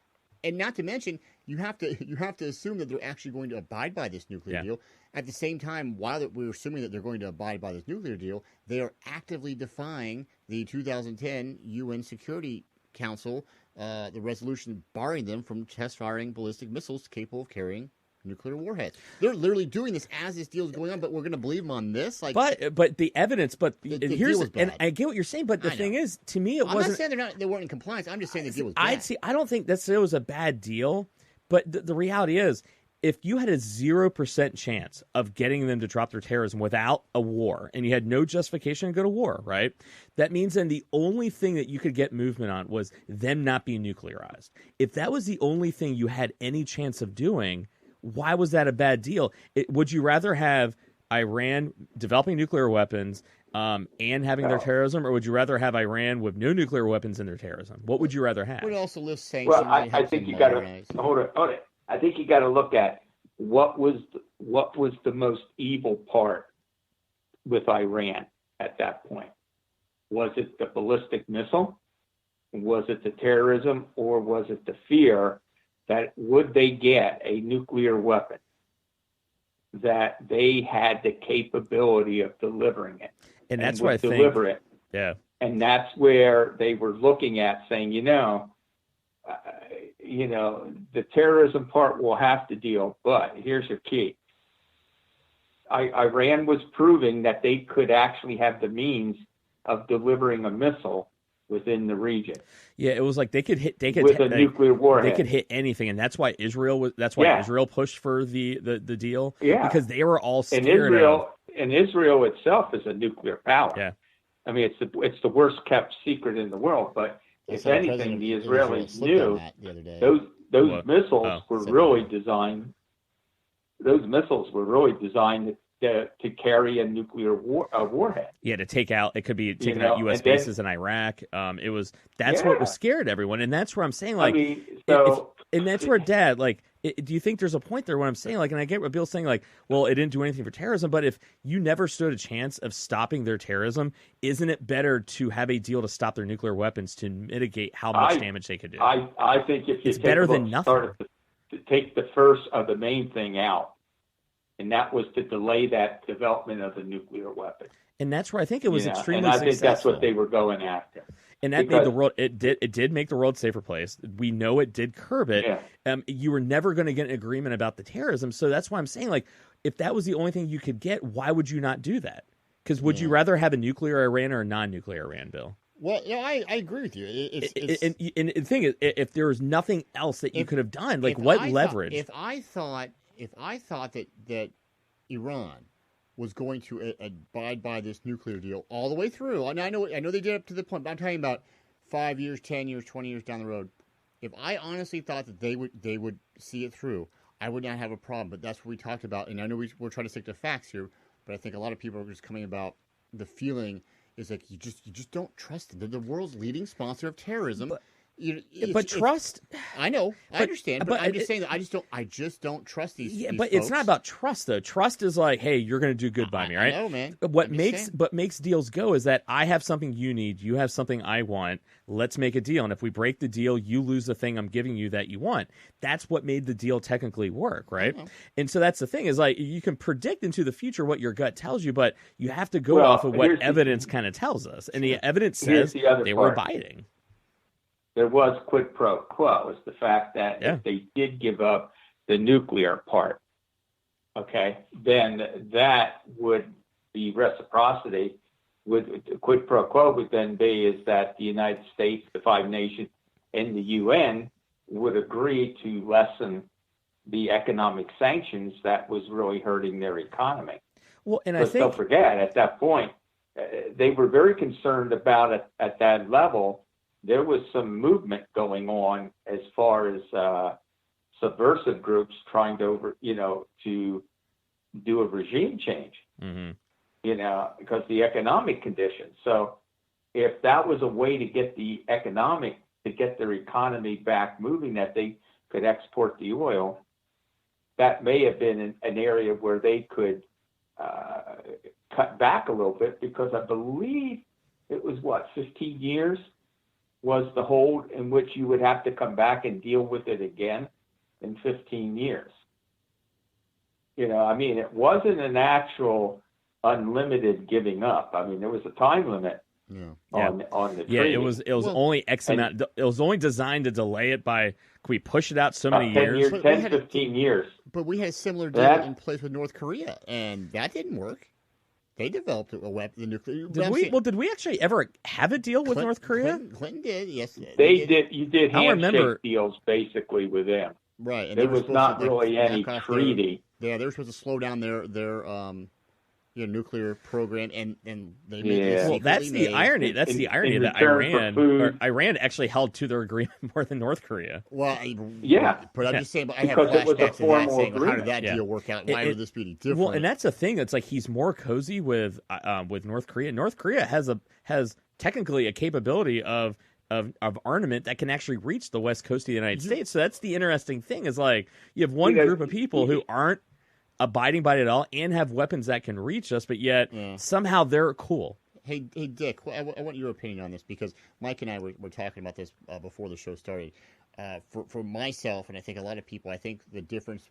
[SPEAKER 2] And not to mention, you have to assume that they're actually going to abide by this nuclear deal. At the same time, while we're assuming that they're going to abide by this nuclear deal, they are actively defying the 2010 UN Security Council, the resolution barring them from test firing ballistic missiles capable of carrying nuclear warheads. They're literally doing this as this deal is going on, but we're going to believe them on this.
[SPEAKER 1] But the evidence. But
[SPEAKER 2] the
[SPEAKER 1] here's,
[SPEAKER 2] deal was bad.
[SPEAKER 1] and I get what you're saying. But the thing is, to me, it wasn't.
[SPEAKER 2] I'm not saying they weren't in compliance. I'm just saying the deal was bad.
[SPEAKER 1] I don't think that it was a bad deal. But the reality is, if you had a 0% chance of getting them to drop their terrorism without a war, and you had no justification to go to war, right? That means then the only thing that you could get movement on was them not being nuclearized. If that was the only thing you had any chance of doing, why was that a bad deal? Would you rather have Iran developing nuclear weapons and having their terrorism, or would you rather have Iran with no nuclear weapons in their terrorism? What would you rather have?
[SPEAKER 2] Would also lift sanctions.
[SPEAKER 3] Well, I think you got to hold it. I think you got to look at what was the most evil part with Iran at that point. Was it the ballistic missile? Was it the terrorism? Or was it the fear that would they get a nuclear weapon, that they had the capability of delivering it?
[SPEAKER 1] And that's where I
[SPEAKER 3] deliver
[SPEAKER 1] think,
[SPEAKER 3] it.
[SPEAKER 1] Yeah.
[SPEAKER 3] And that's where they were looking at saying, the terrorism part will have to deal, but here's the key. Iran was proving that they could actually have the means of delivering a missile within the region.
[SPEAKER 1] Yeah, it was like they could
[SPEAKER 3] with a nuclear warhead.
[SPEAKER 1] They could hit anything, and that's why Israel pushed for the deal.
[SPEAKER 3] Yeah,
[SPEAKER 1] because they were all scared.
[SPEAKER 3] And Israel itself is a nuclear power.
[SPEAKER 1] Yeah,
[SPEAKER 3] I mean it's the worst kept secret in the world. But if anything, the Israelis knew those missiles were really designed. Those missiles were really designed to carry a nuclear warhead.
[SPEAKER 1] Yeah, to take out. It could be taking out U.S. bases in Iraq. That's what was scared everyone, and that's where I'm saying and that's where Dad do you think there's a point there when I'm saying and I get what Bill's saying well, it didn't do anything for terrorism, but if you never stood a chance of stopping their terrorism, isn't it better to have a deal to stop their nuclear weapons to mitigate how much damage they could do?
[SPEAKER 3] I think if you
[SPEAKER 1] it's better than nothing.
[SPEAKER 3] To take the first of the main thing out, and that was to delay that development of the nuclear weapon.
[SPEAKER 1] And that's where I think it was extremely
[SPEAKER 3] successful. And I think
[SPEAKER 1] successful.
[SPEAKER 3] that's what they were going after.
[SPEAKER 1] And that made the world. It did make the world a safer place. We know it did curb it.
[SPEAKER 3] Yeah.
[SPEAKER 1] You were never going to get an agreement about the terrorism. So that's why I'm saying, if that was the only thing you could get, why would you not do that? Because would you rather have a nuclear Iran or a non-nuclear Iran, Bill?
[SPEAKER 2] Well, I agree with you.
[SPEAKER 1] And the thing is, if there was nothing else that you could have done, what leverage?
[SPEAKER 2] If I thought that Iran was going to abide by this nuclear deal all the way through, and I know they did up to the point, but I'm talking about 5 years, 10 years, 20 years down the road. If I honestly thought that they would see it through, I would not have a problem. But that's what we talked about, and I know we're trying to stick to facts here, but I think a lot of people are just coming about the feeling is you just don't trust them. They're the world's leading sponsor of terrorism.
[SPEAKER 1] But trust.
[SPEAKER 2] I know, I understand, but I'm just saying that I just don't trust these.
[SPEAKER 1] Yeah,
[SPEAKER 2] these
[SPEAKER 1] but
[SPEAKER 2] folks.
[SPEAKER 1] It's not about trust though. Trust is hey, you're going to do good by me, right?
[SPEAKER 2] I know, man.
[SPEAKER 1] What makes deals go is that I have something you need, you have something I want. Let's make a deal, and if we break the deal, you lose the thing I'm giving you that you want. That's what made the deal technically work, right? And so that's the thing is you can predict into the future what your gut tells you, but you have to go off of what evidence kind of tells us, and the evidence says they were abiding.
[SPEAKER 3] There was quid pro quo, is the fact that if they did give up the nuclear part, then that would be reciprocity. Quid pro quo would then be is that the United States, the 5 nations, and the UN would agree to lessen the economic sanctions that was really hurting their economy.
[SPEAKER 1] Well, and
[SPEAKER 3] but don't forget, at that point, they were very concerned about it at that level. There was some movement going on as far as subversive groups trying to do a regime change, because the economic conditions. So if that was a way to get their economy back moving, that they could export the oil, that may have been an area where they could cut back a little bit, because I believe it was 15 years was the hold in which you would have to come back and deal with it again in 15 years. It wasn't an actual unlimited giving up. There was a time limit on the treaty.
[SPEAKER 1] It was only X amount. It was only designed to delay it by, can we push it out so many years?
[SPEAKER 3] 15 years.
[SPEAKER 2] But we had a similar deal in place with North Korea, and that didn't work. They developed a weapon, the nuclear.
[SPEAKER 1] Did we actually ever have a deal with North Korea?
[SPEAKER 2] Clinton did, yes.
[SPEAKER 3] They did. You did handshake deals basically with them.
[SPEAKER 2] Right. And
[SPEAKER 3] there was not really any treaty.
[SPEAKER 2] They were supposed to slow down their nuclear program, and they made it.
[SPEAKER 1] Well, that's the irony. That's the irony that Iran actually held to their agreement more than North Korea.
[SPEAKER 2] Well, but I'm just saying. But I have flashbacks to that saying, how did that deal work out? Why would this be different?
[SPEAKER 1] Well, and that's the thing. It's he's more cozy with North Korea. North Korea has technically a capability of of armament that can actually reach the west coast of the United States. So that's the interesting thing is like you have one group of people who aren't abiding by it at all and have weapons that can reach us, but yet somehow they're cool.
[SPEAKER 2] Hey, Dick, I want your opinion on this because Mike and I were talking about this before the show started. For myself, and I think a lot of people, I think the difference,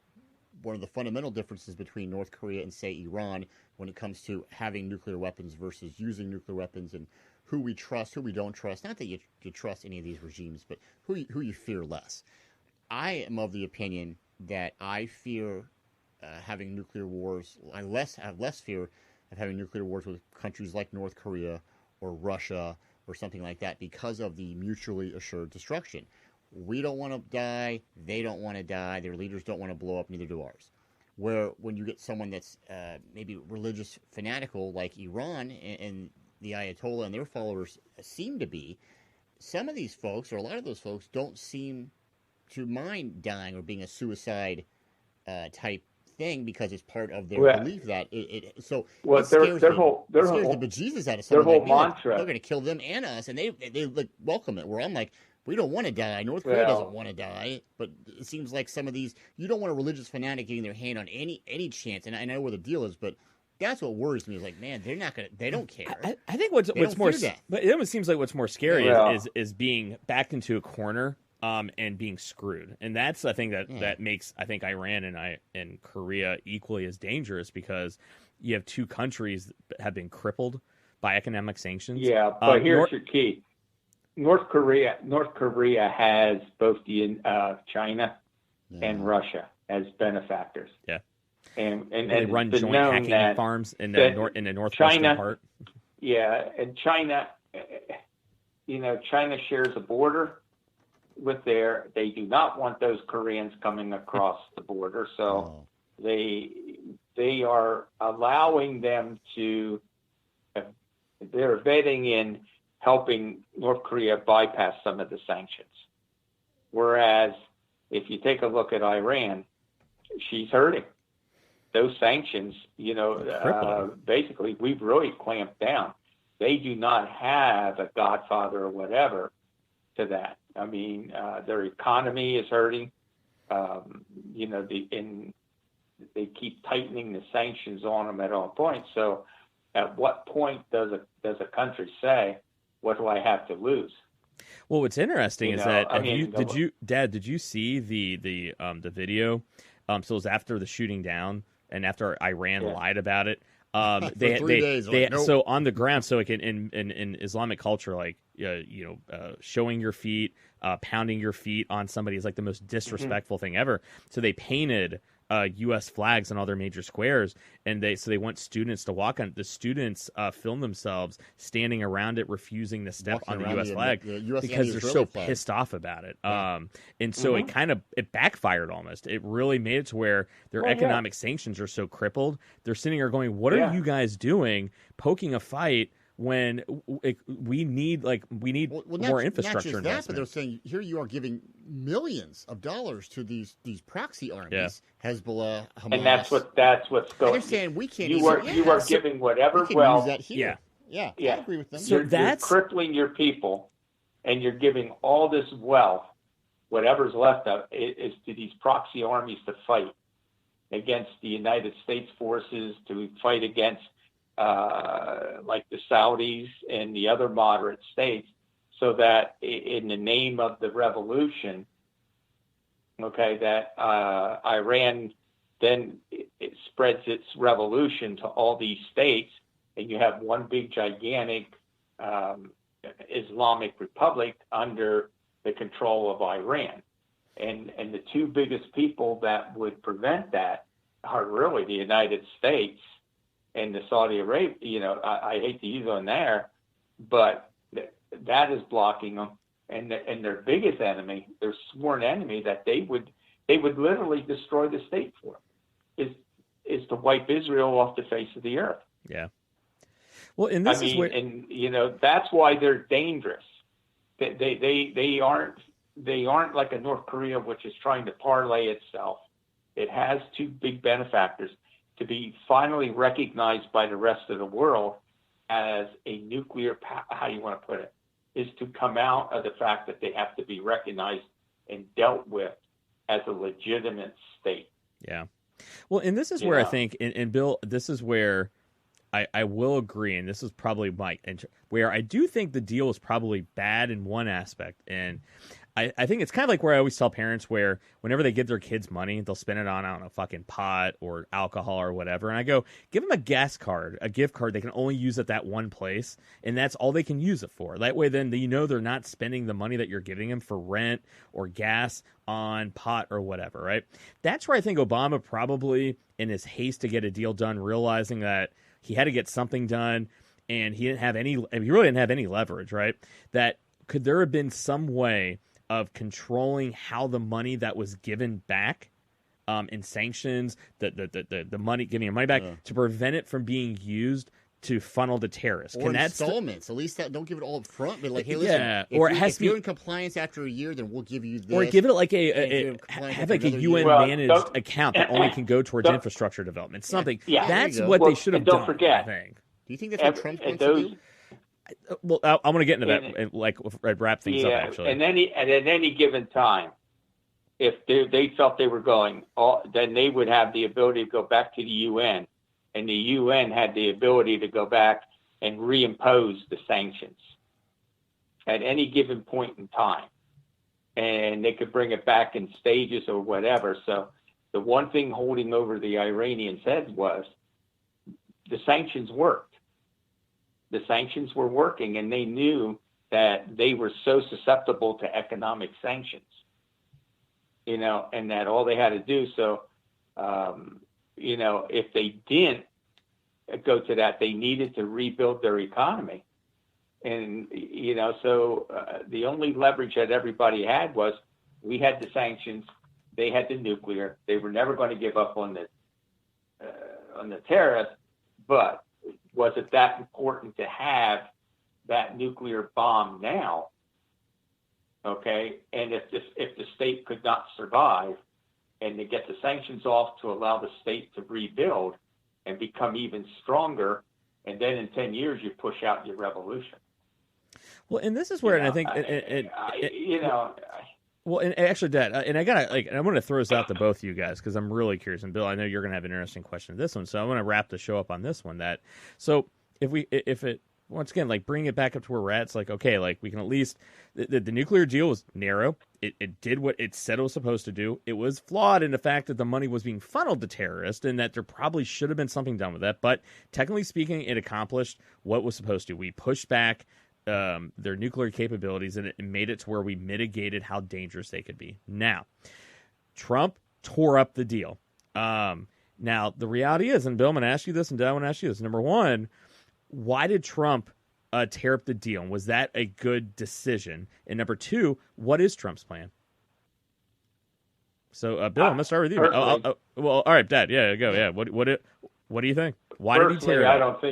[SPEAKER 2] one of the fundamental differences between North Korea and, say, Iran when it comes to having nuclear weapons versus using nuclear weapons and who we trust, who we don't trust. Not that you trust any of these regimes, but who you fear less. I am of the opinion that I fear having nuclear wars. I have less fear of having nuclear wars with countries like North Korea or Russia or something like that because of the mutually assured destruction. We don't want to die. They don't want to die. Their leaders don't want to blow up. Neither do ours. Where when you get someone that's maybe religious fanatical like Iran and the Ayatollah and their followers seem to be, some of these folks or a lot of those folks don't seem to mind dying or being a suicide type thing because it's part of their belief that it scares the bejesus out of someone.
[SPEAKER 3] Their whole
[SPEAKER 2] like
[SPEAKER 3] mantra.
[SPEAKER 2] They're going to kill them and us, and they like, welcome it. Where I'm like, we don't want to die. North Korea doesn't want to die, but it seems like some of these, you don't want a religious fanatic getting their hand on any chance. And I know where the deal is, but that's what worries me. Is like, man, they don't care.
[SPEAKER 1] I think what's more, but it almost seems like what's more scary is being backed into a corner. And being screwed, and that's I think that makes I think Iran and Korea equally as dangerous because you have two countries that have been crippled by economic sanctions.
[SPEAKER 3] Yeah, but here's your key: North Korea has both the China and Russia as benefactors.
[SPEAKER 1] Yeah,
[SPEAKER 3] and
[SPEAKER 1] they run joint hacking farms in the northwestern part.
[SPEAKER 3] Yeah, and China, China shares a border with they do not want those Koreans coming across the border, so they are allowing them to. They're vetting in helping North Korea bypass some of the sanctions. Whereas, if you take a look at Iran, she's hurting. Those sanctions, basically, we've really clamped down. They do not have a godfather or whatever to that. I mean, their economy is hurting. They keep tightening the sanctions on them at all points. So, at what point does a country say, "What do I have to lose"?
[SPEAKER 1] Well, what's interesting is that did you see the video? So it was after the shooting down and after Iran lied about it. They 3 days. So on the ground, so like in Islamic culture, like showing your feet, pounding your feet on somebody is like the most disrespectful thing ever. So they painted U.S. flags on all their major squares, and they want students to walk on. The students film themselves standing around it, refusing to step on the U.S. flag because they're so pissed off about it. And so it backfired almost. It really made it to where their economic sanctions are so crippled. They're sitting there going, "What are you guys doing, poking a fight?" When we need more infrastructure
[SPEAKER 2] not just
[SPEAKER 1] investment.
[SPEAKER 2] That, but they're saying here you are giving millions of dollars to these proxy armies, Hezbollah, Hamas,
[SPEAKER 3] and that's what's going.
[SPEAKER 2] They're saying we can't.
[SPEAKER 3] You are giving whatever.
[SPEAKER 2] We can use that here. Yeah, I agree with them.
[SPEAKER 1] So
[SPEAKER 3] you're crippling your people, and you're giving all this wealth, whatever's left of it, is to these proxy armies to fight against the United States forces, to fight against. Like the Saudis and the other moderate states, so that in the name of the revolution, that Iran then it spreads its revolution to all these states, and you have one big gigantic Islamic republic under the control of Iran. And the two biggest people that would prevent that are really the United States and the Saudi Arabia. I hate to use on there, but that is blocking them. And their biggest enemy, their sworn enemy, that they would literally destroy the state for, is to wipe Israel off the face of the earth.
[SPEAKER 1] Yeah. Well, and this is where,
[SPEAKER 3] and that's why they're dangerous. They aren't like a North Korea, which is trying to parlay itself. It has two big benefactors to be finally recognized by the rest of the world as a nuclear, how do you want to put it? is to come out of the fact that they have to be recognized and dealt with as a legitimate state.
[SPEAKER 1] Yeah. Well, and this is where I think, and Bill, this is where I will agree, and this is probably where I do think the deal is probably bad in one aspect. And I think it's kind of like where I always tell parents where whenever they give their kids money, they'll spend it on, I don't know, fucking pot or alcohol or whatever. And I go, give them a gas card, a gift card they can only use at that one place, and that's all they can use it for. That way, then they're not spending the money that you're giving them for rent or gas on pot or whatever, right? That's where I think Obama probably, in his haste to get a deal done, realizing that he had to get something done, and he really didn't have any leverage, right? That could there have been some way of controlling how the money that was given back in sanctions, the money, giving money back, to prevent it from being used to funnel to terrorists.
[SPEAKER 2] Or installments. At least don't give it all up front. But like, hey, listen, if you're in compliance after a year, then we'll give you this.
[SPEAKER 1] Or give it like have like a UN managed account that only can go towards infrastructure development. Something. Yeah. That's what they should have done.
[SPEAKER 3] Don't forget.
[SPEAKER 1] I think.
[SPEAKER 2] Do you think that's what Trump wants to do?
[SPEAKER 1] Well, I want to get into that, and wrap things up, actually.
[SPEAKER 3] And at any given time, if they felt they were going, then they would have the ability to go back to the UN, and the UN had the ability to go back and reimpose the sanctions at any given point in time. And they could bring it back in stages or whatever. So the one thing holding over the Iranians' heads was the sanctions worked. The sanctions were working, and they knew that they were so susceptible to economic sanctions, and that all they had to do. So, if they didn't go to that, they needed to rebuild their economy. And, so the only leverage that everybody had was we had the sanctions, they had the nuclear. They were never going to give up on the terrorists, but was it that important to have that nuclear bomb now? Okay, and if the state could not survive, and to get the sanctions off to allow the state to rebuild and become even stronger, and then in 10 years you push out your revolution.
[SPEAKER 1] Well, and this is where, and I think, well, and actually, Dad, and I I'm going to throw this out to both of you guys because I'm really curious. And Bill, I know you're going to have an interesting question to this one, so I want to wrap the show up on this one. So if it once again, like, bring it back up to where we're at, it's like, okay, like, we can at least the nuclear deal was narrow. It did what it said it was supposed to do. It was flawed in the fact that the money was being funneled to terrorists, and that there probably should have been something done with that. But technically speaking, it accomplished what it was supposed to. We pushed back their nuclear capabilities, and it made it to where we mitigated how dangerous they could be. Now, Trump tore up the deal. Now, the reality is, and Bill, I'm going to ask you this, and Dad, I want to ask you this. Number one, why did Trump tear up the deal? And was that a good decision? And number two, what is Trump's plan? So, Bill, I'm going to start with you. Well, all right, Dad. Yeah, go. Yeah. What do you think? Why did he tear it up?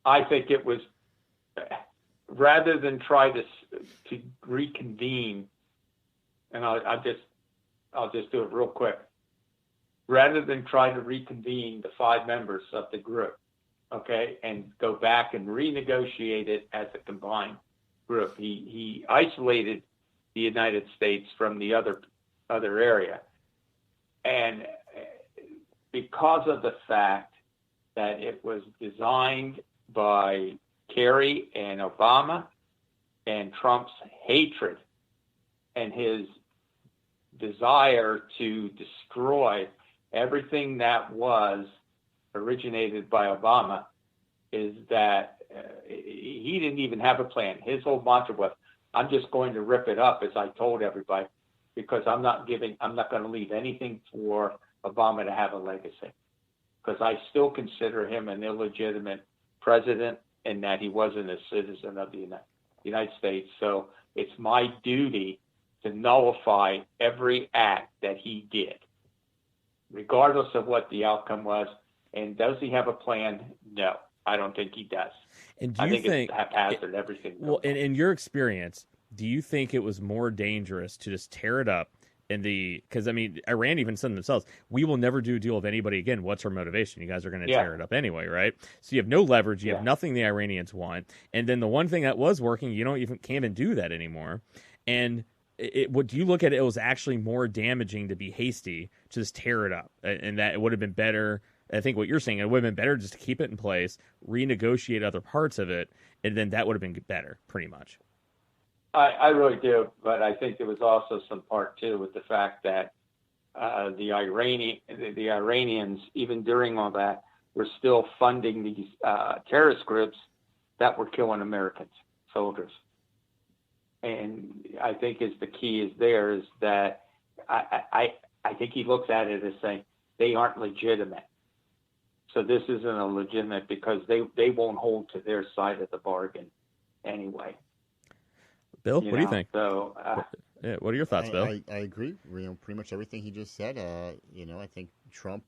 [SPEAKER 3] I think it was, rather than try to reconvene, and I'll just do it real quick. Rather than try to reconvene the 5 members of the group, okay, and go back and renegotiate it as a combined group, he isolated the United States from the other area, and because of the fact that it was designed by Kerry and Obama, and Trump's hatred and his desire to destroy everything that was originated by Obama, is that he didn't even have a plan. His whole mantra was, I'm just going to rip it up, as I told everybody, because I'm not going to leave anything for Obama to have a legacy, because I still consider him an illegitimate president, and that he wasn't a citizen of the United States. So it's my duty to nullify every act that he did, regardless of what the outcome was. And does he have a plan? No, I don't think he does.
[SPEAKER 1] And do you think
[SPEAKER 3] it's haphazard, everything?
[SPEAKER 1] Well, in your experience, do you think it was more dangerous to just tear it up because I mean, Iran even said themselves, we will never do a deal with anybody again. What's our motivation? You guys are going to tear it up anyway, right? So you have no leverage. You have nothing the Iranians want. And then the one thing that was working, you can't even do that anymore. And what you look at it was actually more damaging to be hasty, to just tear it up. And that it would have been better. I think what you're saying, it would have been better just to keep it in place, renegotiate other parts of it, and then that would have been better, pretty much.
[SPEAKER 3] I really do, but I think there was also some part too with the fact that the Iranians, even during all that, were still funding these terrorist groups that were killing American soldiers. And I think the key is that I think he looks at it as saying they aren't legitimate. So this isn't a legitimate because they won't hold to their side of the bargain anyway.
[SPEAKER 1] Bill, what do you think?
[SPEAKER 3] So,
[SPEAKER 1] what are your thoughts, Bill?
[SPEAKER 2] I agree. Pretty much everything he just said. I think Trump,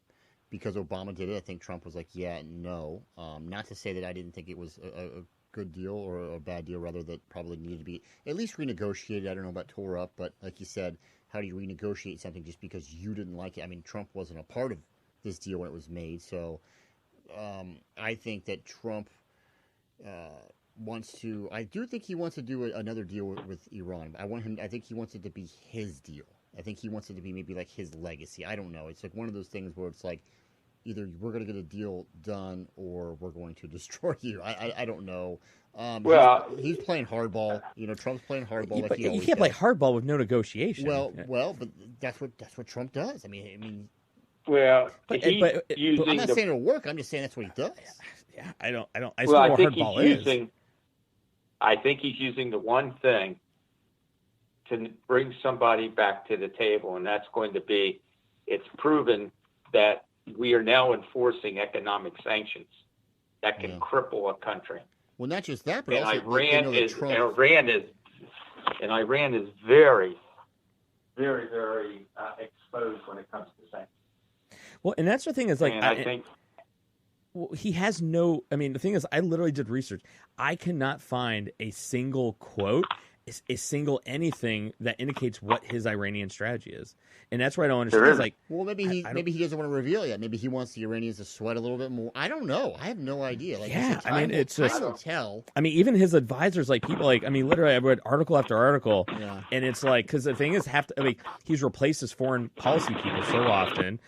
[SPEAKER 2] because Obama did it, I think Trump was like, yeah, no. Not to say that I didn't think it was a good deal or a bad deal, rather that probably needed to be at least renegotiated. I don't know about tore up, but like you said, how do you renegotiate something just because you didn't like it? I mean, Trump wasn't a part of this deal when it was made, so I think that Trump I do think he wants to do another deal with Iran. I think he wants it to be his deal. I think he wants it to be maybe like his legacy. I don't know. It's like one of those things where it's like either we're going to get a deal done or we're going to destroy you. I don't know. He's playing hardball. Trump's playing hardball.
[SPEAKER 1] But you can't play hardball with no negotiation.
[SPEAKER 2] Well, but that's what Trump does. I mean.
[SPEAKER 3] Well,
[SPEAKER 2] I'm not saying it'll work. I'm just saying that's what he does.
[SPEAKER 1] Yeah, I still know what hardball is.
[SPEAKER 3] I think he's using the one thing to bring somebody back to the table, and that's going to be, it's proven that we are now enforcing economic sanctions that can cripple a country.
[SPEAKER 2] Well, not just that, but
[SPEAKER 3] and
[SPEAKER 2] also
[SPEAKER 3] Iran is very, very, very exposed when it comes to sanctions.
[SPEAKER 1] Well, and that's the thing is like,
[SPEAKER 3] and I think.
[SPEAKER 1] Well, he has no. I mean, the thing is, I literally did research. I cannot find a single quote, a single anything that indicates what his Iranian strategy is, and that's where I don't understand. It's like,
[SPEAKER 2] well, maybe he doesn't want to reveal it yet. Maybe he wants the Iranians to sweat a little bit more. I don't know. I have no idea. Like,
[SPEAKER 1] it's just.
[SPEAKER 2] Time will tell.
[SPEAKER 1] I mean, even his advisors, like people, like literally, I read article after article, and it's like because the thing is, he's replaced his foreign policy people so often.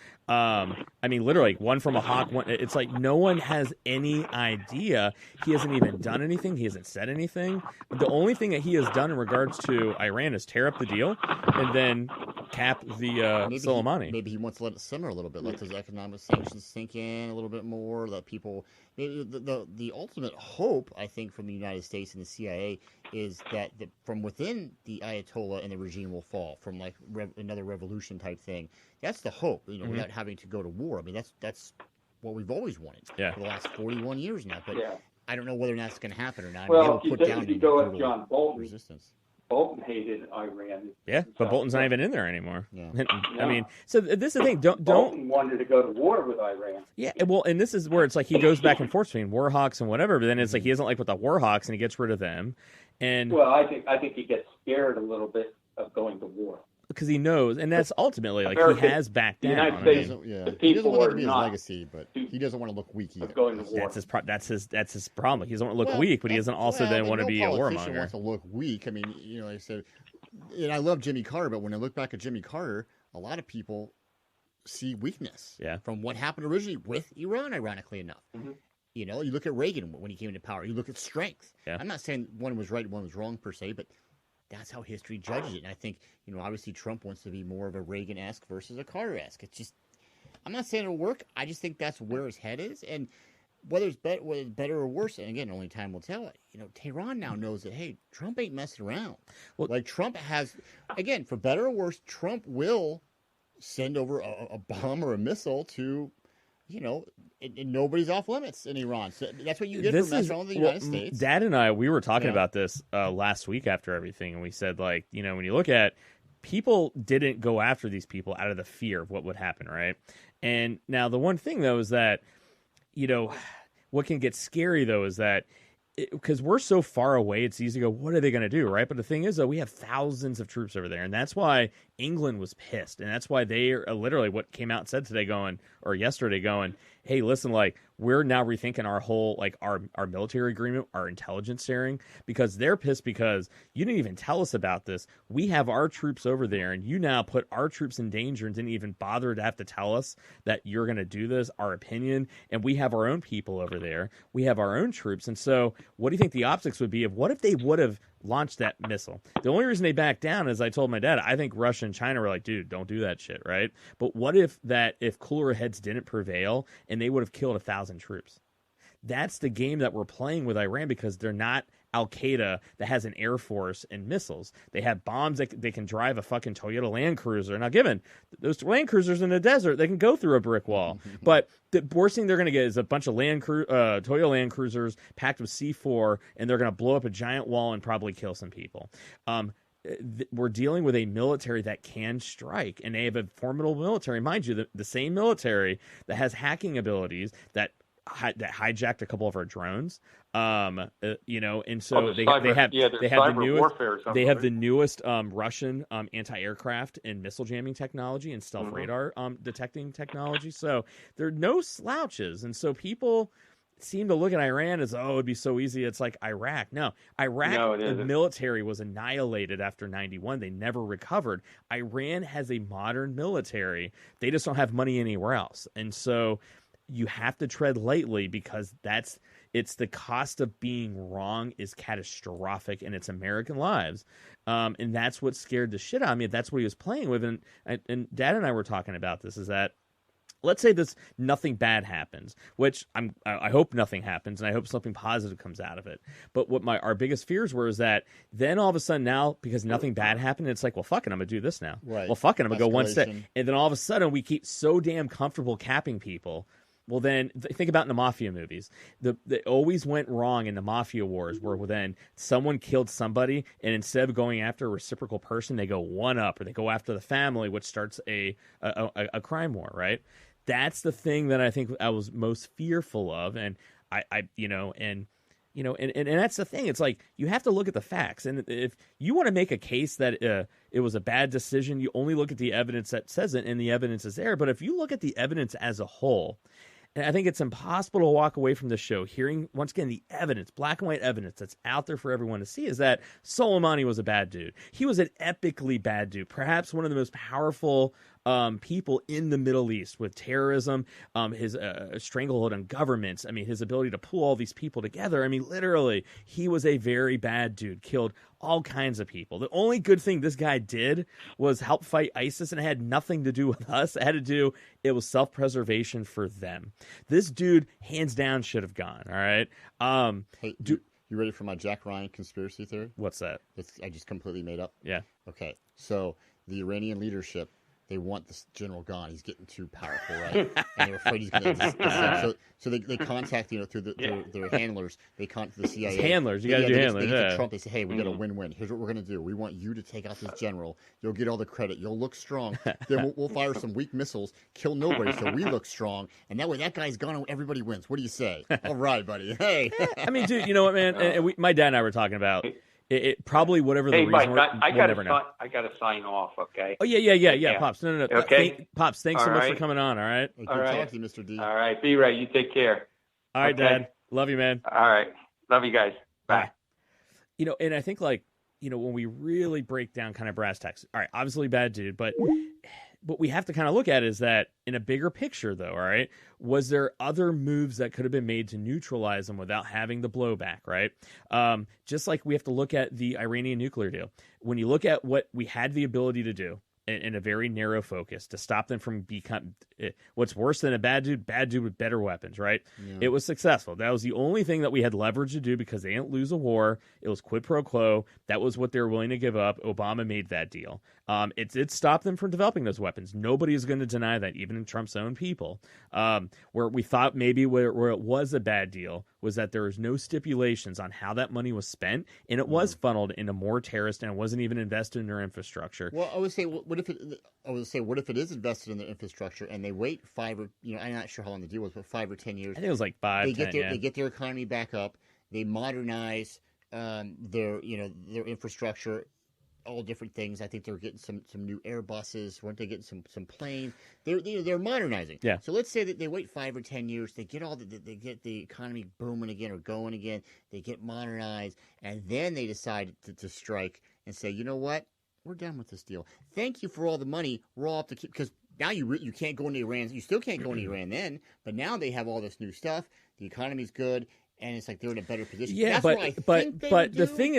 [SPEAKER 1] Literally, one from a hawk. It's like no one has any idea. He hasn't even done anything. He hasn't said anything. The only thing that he has done in regards to Iran is tear up the deal and then cap the Soleimani.
[SPEAKER 2] Maybe he wants to let it simmer a little bit, let those economic sanctions sink in a little bit more. Let people. Maybe the ultimate hope, I think, from the United States and the CIA is that from within the Ayatollah and the regime will fall from like another revolution type thing. That's the hope, without having to go to war. I mean, that's what we've always wanted for the last 41 years now. But I don't know whether or not it's going to happen or not.
[SPEAKER 3] Well, if you go with John Bolton,
[SPEAKER 2] resistance.
[SPEAKER 3] Bolton hated Iran.
[SPEAKER 1] Yeah, but Bolton's not even in there anymore.
[SPEAKER 2] Yeah.
[SPEAKER 1] I mean, so this is the thing.
[SPEAKER 3] Bolton wanted to go to war with Iran.
[SPEAKER 1] Yeah, well, and this is where it's like he goes back and forth between war hawks and whatever, but then it's like he doesn't like with the war hawks and he gets rid of them. And
[SPEAKER 3] well, I think he gets scared a little bit of going to war.
[SPEAKER 1] Because he knows, and that's ultimately like he has backed down.
[SPEAKER 3] The United States,
[SPEAKER 2] he doesn't want it to be his legacy, but he doesn't want to look weak either.
[SPEAKER 3] Going to war.
[SPEAKER 1] That's his problem. He doesn't want to look weak, but he doesn't also then want to be a warmonger.
[SPEAKER 2] Politician wants to look weak. I mean, I said, and I love Jimmy Carter, but when I look back at Jimmy Carter, a lot of people see weakness from what happened originally with Iran, ironically enough.
[SPEAKER 3] Mm-hmm.
[SPEAKER 2] You look at Reagan when he came into power. You look at strength.
[SPEAKER 1] Yeah.
[SPEAKER 2] I'm not saying one was right, one was wrong per se, but that's how history judges it. And I think, obviously Trump wants to be more of a Reagan-esque versus a Carter-esque. It's just, I'm not saying it'll work. I just think that's where his head is. And whether it's better or worse, and again, only time will tell it. Tehran now knows that, hey, Trump ain't messing around. Well, like Trump has, again, for better or worse, Trump will send over a bomb or a missile to, and nobody's off limits in Iran. So that's what you get for messing around with the United States.
[SPEAKER 1] Dad and I, we were talking about this last week after everything, and we said, like, when you look at people didn't go after these people out of the fear of what would happen, right? And now the one thing, though, is that, what can get scary, though, is that because we're so far away, it's easy to go, what are they going to do, right? But the thing is, though, we have thousands of troops over there, and that's why England was pissed, and that's why they are literally what came out and said today, yesterday, hey, listen, like, we're now rethinking our whole, like, our military agreement, our intelligence sharing, because they're pissed because you didn't even tell us about this. We have our troops over there, and you now put our troops in danger and didn't even bother to have to tell us that you're going to do this, our opinion, and we have our own people over there. We have our own troops, and so what do you think the optics would be of what if they would have launched that missile? The only reason they backed down, as I told my dad, I think Russia and China were like, dude, don't do that shit, right? But what if cooler heads didn't prevail and they would have killed 1,000 troops? That's the game that we're playing with Iran, because they're not Al-Qaeda that has an air force and missiles. They have bombs that they can drive a fucking Toyota Land Cruiser. Now, given those Land Cruisers in the desert, they can go through a brick wall. But the worst thing they're going to get is a bunch of Toyota Land Cruisers packed with C4, and they're going to blow up a giant wall and probably kill some people. We're dealing with a military that can strike, and they have a formidable military. Mind you, the same military that has hacking abilities that hijacked a couple of our drones, and so they have the newest Russian anti-aircraft and missile jamming technology and stealth radar detecting technology. So they're no slouches, and so people seem to look at Iran as, oh, it'd be so easy. It's like Iraq. No, the military was annihilated after 91. They never recovered. Iran has a modern military. They just don't have money anywhere else, and so you have to tread lightly, because it's the cost of being wrong is catastrophic, and it's American lives. And that's what scared the shit out of me. That's what he was playing with. And Dad and I were talking about this, is that, let's say nothing bad happens, which I hope nothing happens, and I hope something positive comes out of it. But what our biggest fears were is that then all of a sudden now, because nothing bad happened, it's like, well, fuck it, I'm going to do this now.
[SPEAKER 2] Right.
[SPEAKER 1] Well, fuck it, I'm going to go one step. And then all of a sudden we keep so damn comfortable capping people. Well, then think about in the mafia movies. It always went wrong in the mafia wars, where then someone killed somebody, and instead of going after a reciprocal person, they go one up, or they go after the family, which starts a crime war, right? That's the thing that I think I was most fearful of, and and that's the thing. It's like, you have to look at the facts, and if you want to make a case that it was a bad decision, you only look at the evidence that says it, and the evidence is there. But if you look at the evidence as a whole, and I think it's impossible to walk away from the show hearing, once again, the evidence, black and white evidence that's out there for everyone to see, is that Soleimani was a bad dude. He was an epically bad dude, perhaps one of the most powerful people in the Middle East with terrorism, his stranglehold on governments. I mean, his ability to pull all these people together. I mean, literally, he was a very bad dude, killed all kinds of people. The only good thing this guy did was help fight ISIS, and it had nothing to do with us. It was self-preservation for them. This dude, hands down, should have gone. All right.
[SPEAKER 2] Hey, you ready for my Jack Ryan conspiracy theory?
[SPEAKER 1] What's that?
[SPEAKER 2] I just completely made up.
[SPEAKER 1] Yeah.
[SPEAKER 2] Okay. So the Iranian leadership, they want this general gone. He's getting too powerful, right? And they're afraid he's going to. So they contact, through their handlers. They contact the CIA.
[SPEAKER 1] It's handlers. You got to do handlers.
[SPEAKER 2] They get to Trump. They say, hey, we got a win-win. Here's what we're going to do. We want you to take out this general. You'll get all the credit. You'll look strong. Then we'll fire some weak missiles, kill nobody, so we look strong. And that way, that guy's gone and everybody wins. What do you say? All right, buddy. Hey.
[SPEAKER 1] I mean, dude, you know what, man? And my dad and I were talking about. It probably, whatever the reason.
[SPEAKER 3] Hey, Mike, I got
[SPEAKER 1] to
[SPEAKER 3] sign off, okay?
[SPEAKER 1] Oh, yeah, Pops. No.
[SPEAKER 3] Okay.
[SPEAKER 1] Pops, thanks so much for coming on, all right?
[SPEAKER 2] Good talking to you, Mr. D.
[SPEAKER 3] All right, be right. You take care.
[SPEAKER 1] All right, okay. Dad. Love you, man.
[SPEAKER 3] All right. Love you guys. Bye.
[SPEAKER 1] And I think, when we really break down kind of brass tacks, all right, obviously bad dude, but what we have to kind of look at is that in a bigger picture, though, all right, was there other moves that could have been made to neutralize them without having the blowback, right? Just like we have to look at the Iranian nuclear deal. When you look at what we had the ability to do in a very narrow focus to stop them from becoming what's worse than a bad dude with better weapons, right? Yeah. It was successful. That was the only thing that we had leverage to do because they didn't lose a war. It was quid pro quo. That was what they were willing to give up. Obama made that deal. It stopped them from developing those weapons. Nobody is going to deny that, even in Trump's own people. Where we thought maybe where it was a bad deal was that there was no stipulations on how that money was spent, and it was funneled into more terrorists, and it wasn't even invested in their infrastructure.
[SPEAKER 2] Well, I would say, what if it is invested in their infrastructure, and they wait 5 or I'm not sure how long the deal was, but 5 or 10 years.
[SPEAKER 1] I think it was like 5.
[SPEAKER 2] They get their economy back up. They modernize their infrastructure. all different things. I think they're getting some new Airbuses. Weren't they getting some planes? They're modernizing.
[SPEAKER 1] Yeah.
[SPEAKER 2] So let's say that they wait 5 or 10 years, they get they get the economy booming again or going again. They get modernized, and then they decide to strike and say, you know what, we're done with this deal. Thank you for all the money. We're all up to keep because now you can't go into Iran. You still can't go into Iran then, but now they have all this new stuff. The economy's good. And it's like they're in a better position.
[SPEAKER 1] Yeah,
[SPEAKER 2] That's
[SPEAKER 1] but the thing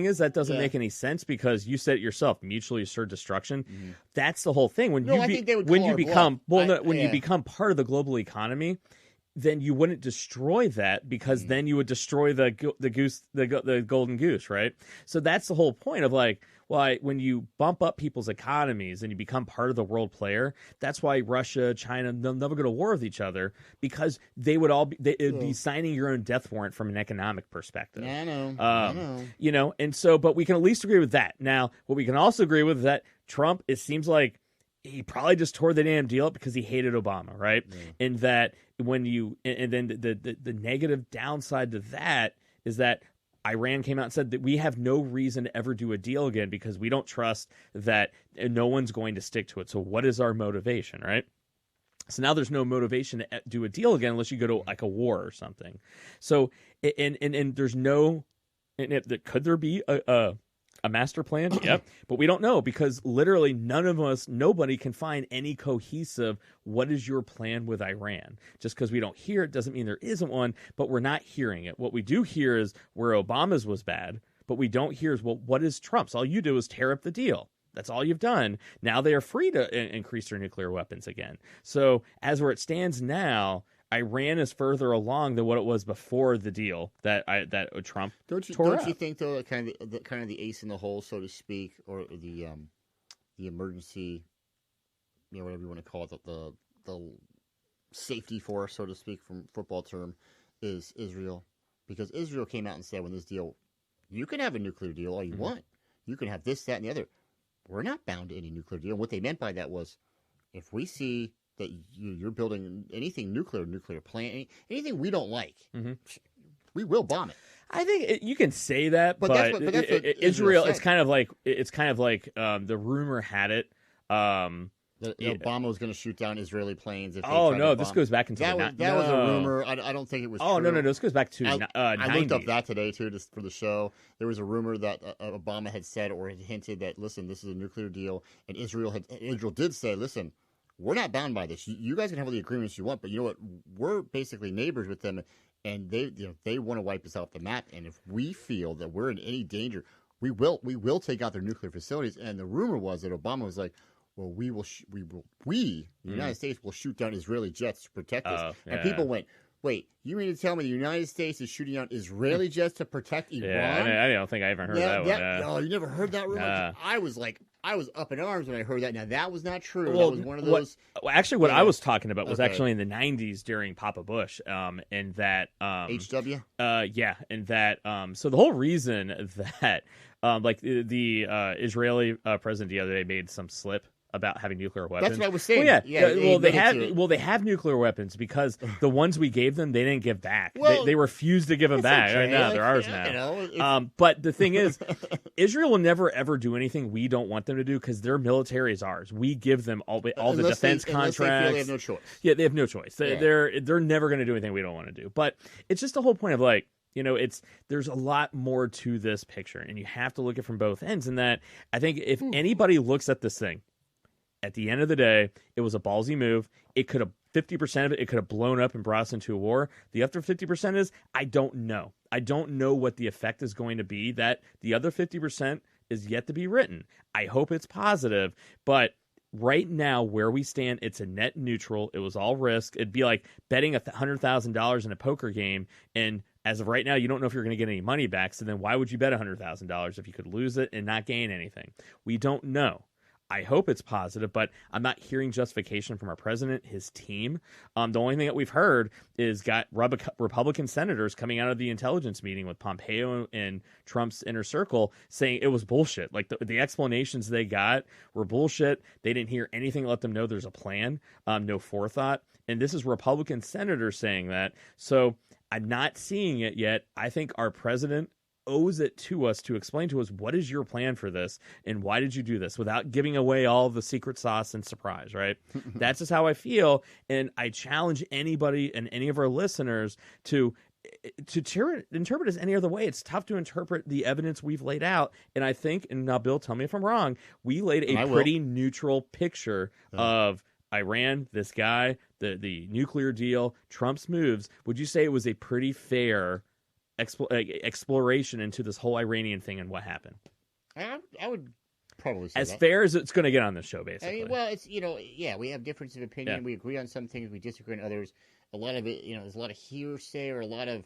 [SPEAKER 1] is that doesn't make any sense because you said it yourself, mutually assured destruction. Mm-hmm. That's the whole thing. When you become part of the global economy, then you wouldn't destroy that because then you would destroy the golden goose, right? So that's the whole point of like, why when you bump up people's economies and you become part of the world player, that's why Russia, China, they'll never go to war with each other because they would all be signing your own death warrant from an economic perspective.
[SPEAKER 2] Yeah, I know.
[SPEAKER 1] You know, and so, but we can at least agree with that. Now, what we can also agree with is that Trump, it seems like he probably just tore the damn deal up because he hated Obama, right? Yeah. And that when you, and then the negative downside to that is that Iran came out and said that we have no reason to ever do a deal again because we don't trust that no one's going to stick to it. So what is our motivation, right? So now there's no motivation to do a deal again unless you go to like a war or something. So and there's no, could there be a master plan? Yep. But we don't know because literally nobody can find any cohesive, what is your plan with Iran? Just because we don't hear it doesn't mean there isn't one, but we're not hearing it. What we do hear is where Obama's was bad, but we don't hear is, well, what is Trump's? All you do is tear up the deal. That's all you've done. Now they are free to increase their nuclear weapons again. So as where it stands now, Iran is further along than what it was before the deal that Trump
[SPEAKER 2] don't you think though kind of the ace in the hole, so to speak, or the emergency, whatever you want to call it, the safety force, so to speak, from football term, is Israel, because Israel came out and said when this deal, you can have a nuclear deal all you want, you can have this, that, and the other. We're not bound to any nuclear deal. What they meant by that was, if we see that you're building anything nuclear plant, anything we don't like, we will bomb it.
[SPEAKER 1] I think you can say that, but
[SPEAKER 2] that's what
[SPEAKER 1] Israel. It's kind of like the rumor had it.
[SPEAKER 2] That Obama was going to shoot down Israeli planes. If
[SPEAKER 1] this goes back into
[SPEAKER 2] that was a rumor. I don't think it was.
[SPEAKER 1] Oh
[SPEAKER 2] true.
[SPEAKER 1] No, this goes back to.
[SPEAKER 2] I looked up that today too, just for the show. There was a rumor that Obama had said or had hinted that, listen, this is a nuclear deal, and Israel did say, listen, we're not bound by this. You guys can have all the agreements you want, but you know what? We're basically neighbors with them, and they want to wipe us off the map. And if we feel that we're in any danger, we will take out their nuclear facilities. And the rumor was that Obama was like, well, the United States will shoot down Israeli jets to protect us. And people went, wait, you mean to tell me the United States is shooting out Israeli jets to protect Iran?
[SPEAKER 1] Yeah, I don't think I ever heard that one.
[SPEAKER 2] No, you never heard that rumor? I was up in arms when I heard that. Now, that was not true. Well, that was one of those.
[SPEAKER 1] What I was talking about was actually in the 90s during Papa Bush, and that
[SPEAKER 2] HW?
[SPEAKER 1] And that so the whole reason that the Israeli president the other day made some slip about having nuclear weapons.
[SPEAKER 2] That's what I was saying.
[SPEAKER 1] They have nuclear weapons because the ones we gave them, they didn't give back. They refused to give them back.
[SPEAKER 2] Okay.
[SPEAKER 1] Right now, they're ours now. But the thing is, Israel will never ever do anything we don't want them to do because their military is ours. We give them all the defense contracts.
[SPEAKER 2] They have no choice.
[SPEAKER 1] Yeah, they have no choice. They're never going to do anything we don't want to do. But it's just the whole point of like, there's a lot more to this picture, and you have to look at it from both ends. And that I think if anybody looks at this thing, at the end of the day, it was a ballsy move. It could have 50% of it could have blown up and brought us into a war. The other 50% is I don't know. I don't know what the effect is going to be. That the other 50% is yet to be written. I hope it's positive, but right now where we stand, it's a net neutral. It was all risk. It'd be like betting $100,000 in a poker game, and as of right now, you don't know if you're going to get any money back. So then why would you bet $100,000 if you could lose it and not gain anything? We don't know. I hope it's positive, but I'm not hearing justification from our president, his team. The only thing that we've heard is got Republican senators coming out of the intelligence meeting with Pompeo and Trump's inner circle saying it was bullshit. Like the explanations they got were bullshit. They didn't hear anything let them know there's a plan, no forethought. And this is Republican senators saying that. So I'm not seeing it yet. I think our president owes it to us to explain to us what is your plan for this and why did you do this without giving away all the secret sauce and surprise, right? That's just how I feel, and I challenge anybody and any of our listeners to interpret as any other way. It's tough to interpret the evidence we've laid out, and I think, and now Bill, tell me if I'm wrong, we laid a pretty neutral picture of Iran, this guy, the nuclear deal, Trump's moves. Would you say it was a pretty fair exploration into this whole Iranian thing and what happened?
[SPEAKER 2] I would probably say
[SPEAKER 1] as
[SPEAKER 2] that.
[SPEAKER 1] fair as it's going to get on this show, basically.
[SPEAKER 2] I mean, well, it's we have difference of opinion. Yeah. We agree on some things, we disagree on others. A lot of it, there's a lot of hearsay or a lot of,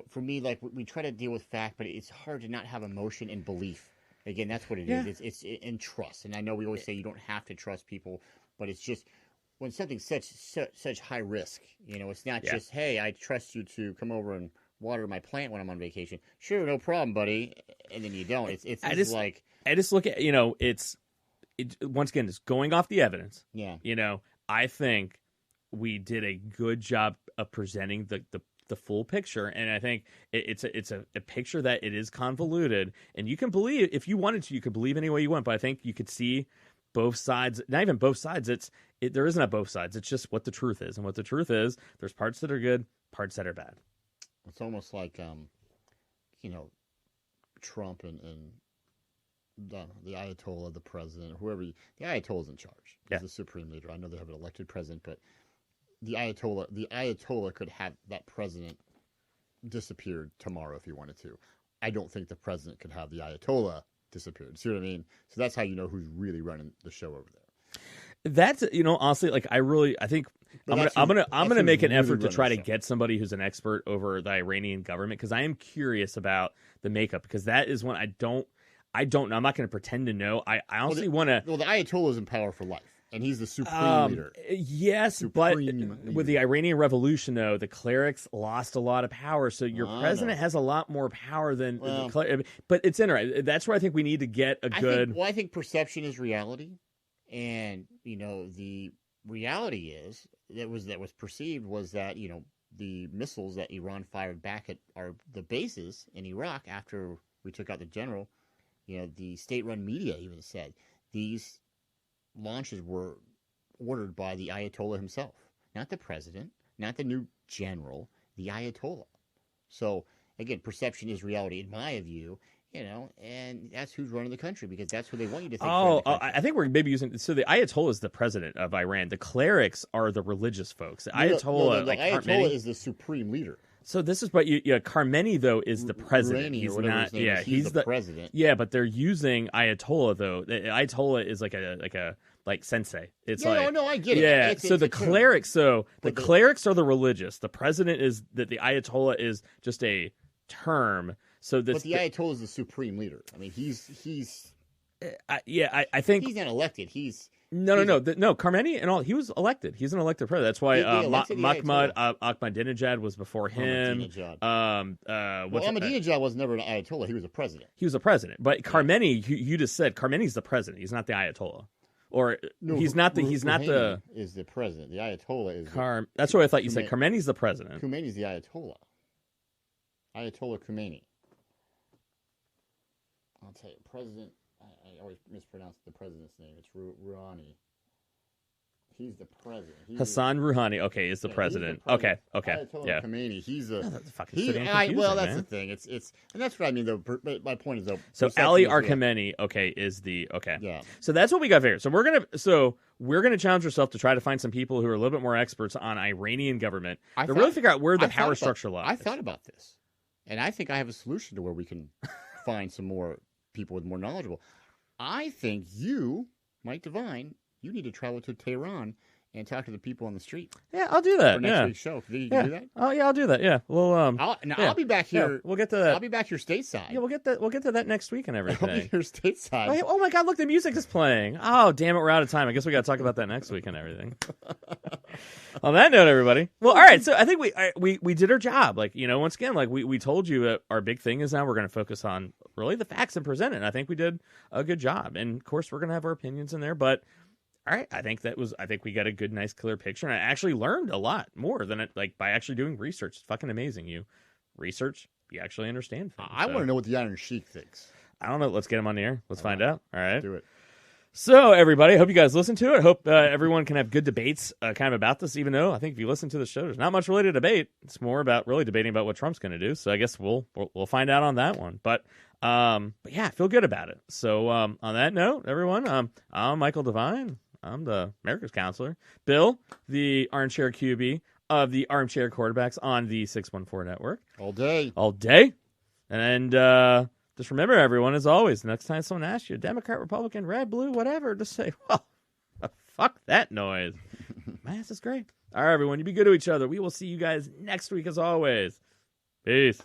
[SPEAKER 2] for me, like we try to deal with fact, but it's hard to not have emotion and belief. Again, that's what it is. It's in trust, and I know we always say you don't have to trust people, but it's just when something's such high risk. It's not just, hey, I trust you to come over and water my plant when I'm on vacation. Sure, no problem, buddy. And then you don't. I
[SPEAKER 1] just look at once again, just going off the evidence.
[SPEAKER 2] Yeah.
[SPEAKER 1] I think we did a good job of presenting the full picture, and I think it's a picture that it is convoluted, and you can believe if you wanted to, you could believe any way you want. But I think you could see both sides. Not even both sides. There isn't a both sides. It's just what the truth is, and what the truth is. There's parts that are good, parts that are bad.
[SPEAKER 2] It's almost like Trump and the Ayatollah, the president, whoever. The Ayatollah's in charge. He's the supreme leader. I know they have an elected president, but the Ayatollah could have that president disappeared tomorrow if he wanted to. I don't think the president could have the Ayatollah disappeared. See what I mean? So that's how you know who's really running the show over there.
[SPEAKER 1] That's honestly, like I think I'm gonna make an effort to try to get somebody who's an expert over the Iranian government, because I am curious about the makeup, because that is one I don't know. I'm not going to pretend to know. I honestly want to.
[SPEAKER 2] Well, the Ayatollah is in power for life, and he's the supreme leader.
[SPEAKER 1] Yes, but with the Iranian Revolution, though, the clerics lost a lot of power, so your president has a lot more power than the clerics. But it's interesting. That's where I think we need to get a good.
[SPEAKER 2] I think perception is reality, and the reality is that was perceived was that the missiles that Iran fired back at the bases in Iraq after we took out the general. The state-run media even said these launches were ordered by the Ayatollah himself, not the president, not the new general, the Ayatollah. So, again, perception is reality, in my view, and that's who's running the country, because that's who they want you to think.
[SPEAKER 1] I think we're maybe using. So the Ayatollah is the president of Iran. The clerics are the religious folks. The Ayatollah,
[SPEAKER 2] the Ayatollah is the supreme leader.
[SPEAKER 1] So this is what Khamenei, though, is the president.
[SPEAKER 2] He's not. Yeah, he's the president.
[SPEAKER 1] Yeah, but they're using Ayatollah, though. The Ayatollah is like a sensei. It's
[SPEAKER 2] I get it.
[SPEAKER 1] Yeah. So the clerics, clerics are the religious. The president is that the Ayatollah is just a term. So
[SPEAKER 2] but the Ayatollah is the supreme leader. I mean, he's.
[SPEAKER 1] I think
[SPEAKER 2] he's not elected.
[SPEAKER 1] No. Khamenei and all. He was elected. He's an elected president. That's why Mahmoud Ahmadinejad was before him.
[SPEAKER 2] Ahmadinejad was never an Ayatollah. He was a president.
[SPEAKER 1] He was a president. But Khamenei, you just said Khamenei's the president. He's not the Ayatollah. Or he's not the. He's not the.
[SPEAKER 2] Is the president? The Ayatollah is.
[SPEAKER 1] That's what I thought you said. Khamenei's the president.
[SPEAKER 2] Khomeiни's the Ayatollah. Ayatollah Khomeini. I'll tell you, President. I always mispronounce the president's name. It's Rouhani. He's the president.
[SPEAKER 1] Hassan Rouhani, is the president. Okay.
[SPEAKER 2] Ayatollah Khomeini. He's a.
[SPEAKER 1] That's
[SPEAKER 2] the thing. It's and that's what I mean. Though my point is though.
[SPEAKER 1] So Ali Khamenei, is the Yeah. So that's what we got here. So we're gonna challenge ourselves to try to find some people who are a little bit more experts on Iranian government to really figure out where the power structure lies.
[SPEAKER 2] I thought about this, and I think I have a solution to where we can find some more people with more knowledgeable. I think you, Mike DeVine, you need to travel to Tehran and talk to the people on the street.
[SPEAKER 1] Yeah, I'll do that.
[SPEAKER 2] For next week's show. Can you do that?
[SPEAKER 1] Oh yeah, I'll do that. Yeah. Well,
[SPEAKER 2] I'll be back here.
[SPEAKER 1] Yeah, we'll get to that.
[SPEAKER 2] I'll be back here stateside.
[SPEAKER 1] Yeah, we'll get to that next week and everything.
[SPEAKER 2] I'll be here stateside.
[SPEAKER 1] Oh my God! Look, the music is playing. Oh damn it, we're out of time. I guess we got to talk about that next week and everything. On that note, everybody. Well, all right. So I think we did our job. Like once again, like we told you that our big thing is now we're going to focus on really the facts and present it. And I think we did a good job. And of course, we're going to have our opinions in there, but. All right, I think we got a good, nice, clear picture, and I actually learned a lot more than by actually doing research. It's fucking amazing. You research, you actually understand things.
[SPEAKER 2] I want to know what the Iron Sheik thinks.
[SPEAKER 1] I don't know. Let's get him on the air. Let's find out. All right.
[SPEAKER 2] Do it.
[SPEAKER 1] So, everybody, I hope you guys listen to it. Hope everyone can have good debates kind of about this, even though I think if you listen to the show, there's not much really to debate. It's more about really debating about what Trump's going to do. So I guess we'll find out on that one. But yeah, I feel good about it. So on that note, everyone, I'm Michael DeVine. I'm the America's Counselor. Bill, the Armchair QB of the Armchair Quarterbacks on the 614 Network.
[SPEAKER 2] All day.
[SPEAKER 1] All day. And just remember, everyone, as always, next time someone asks you, Democrat, Republican, red, blue, whatever, just say, well, fuck that noise. My ass is great. All right, everyone, you be good to each other. We will see you guys next week, as always. Peace.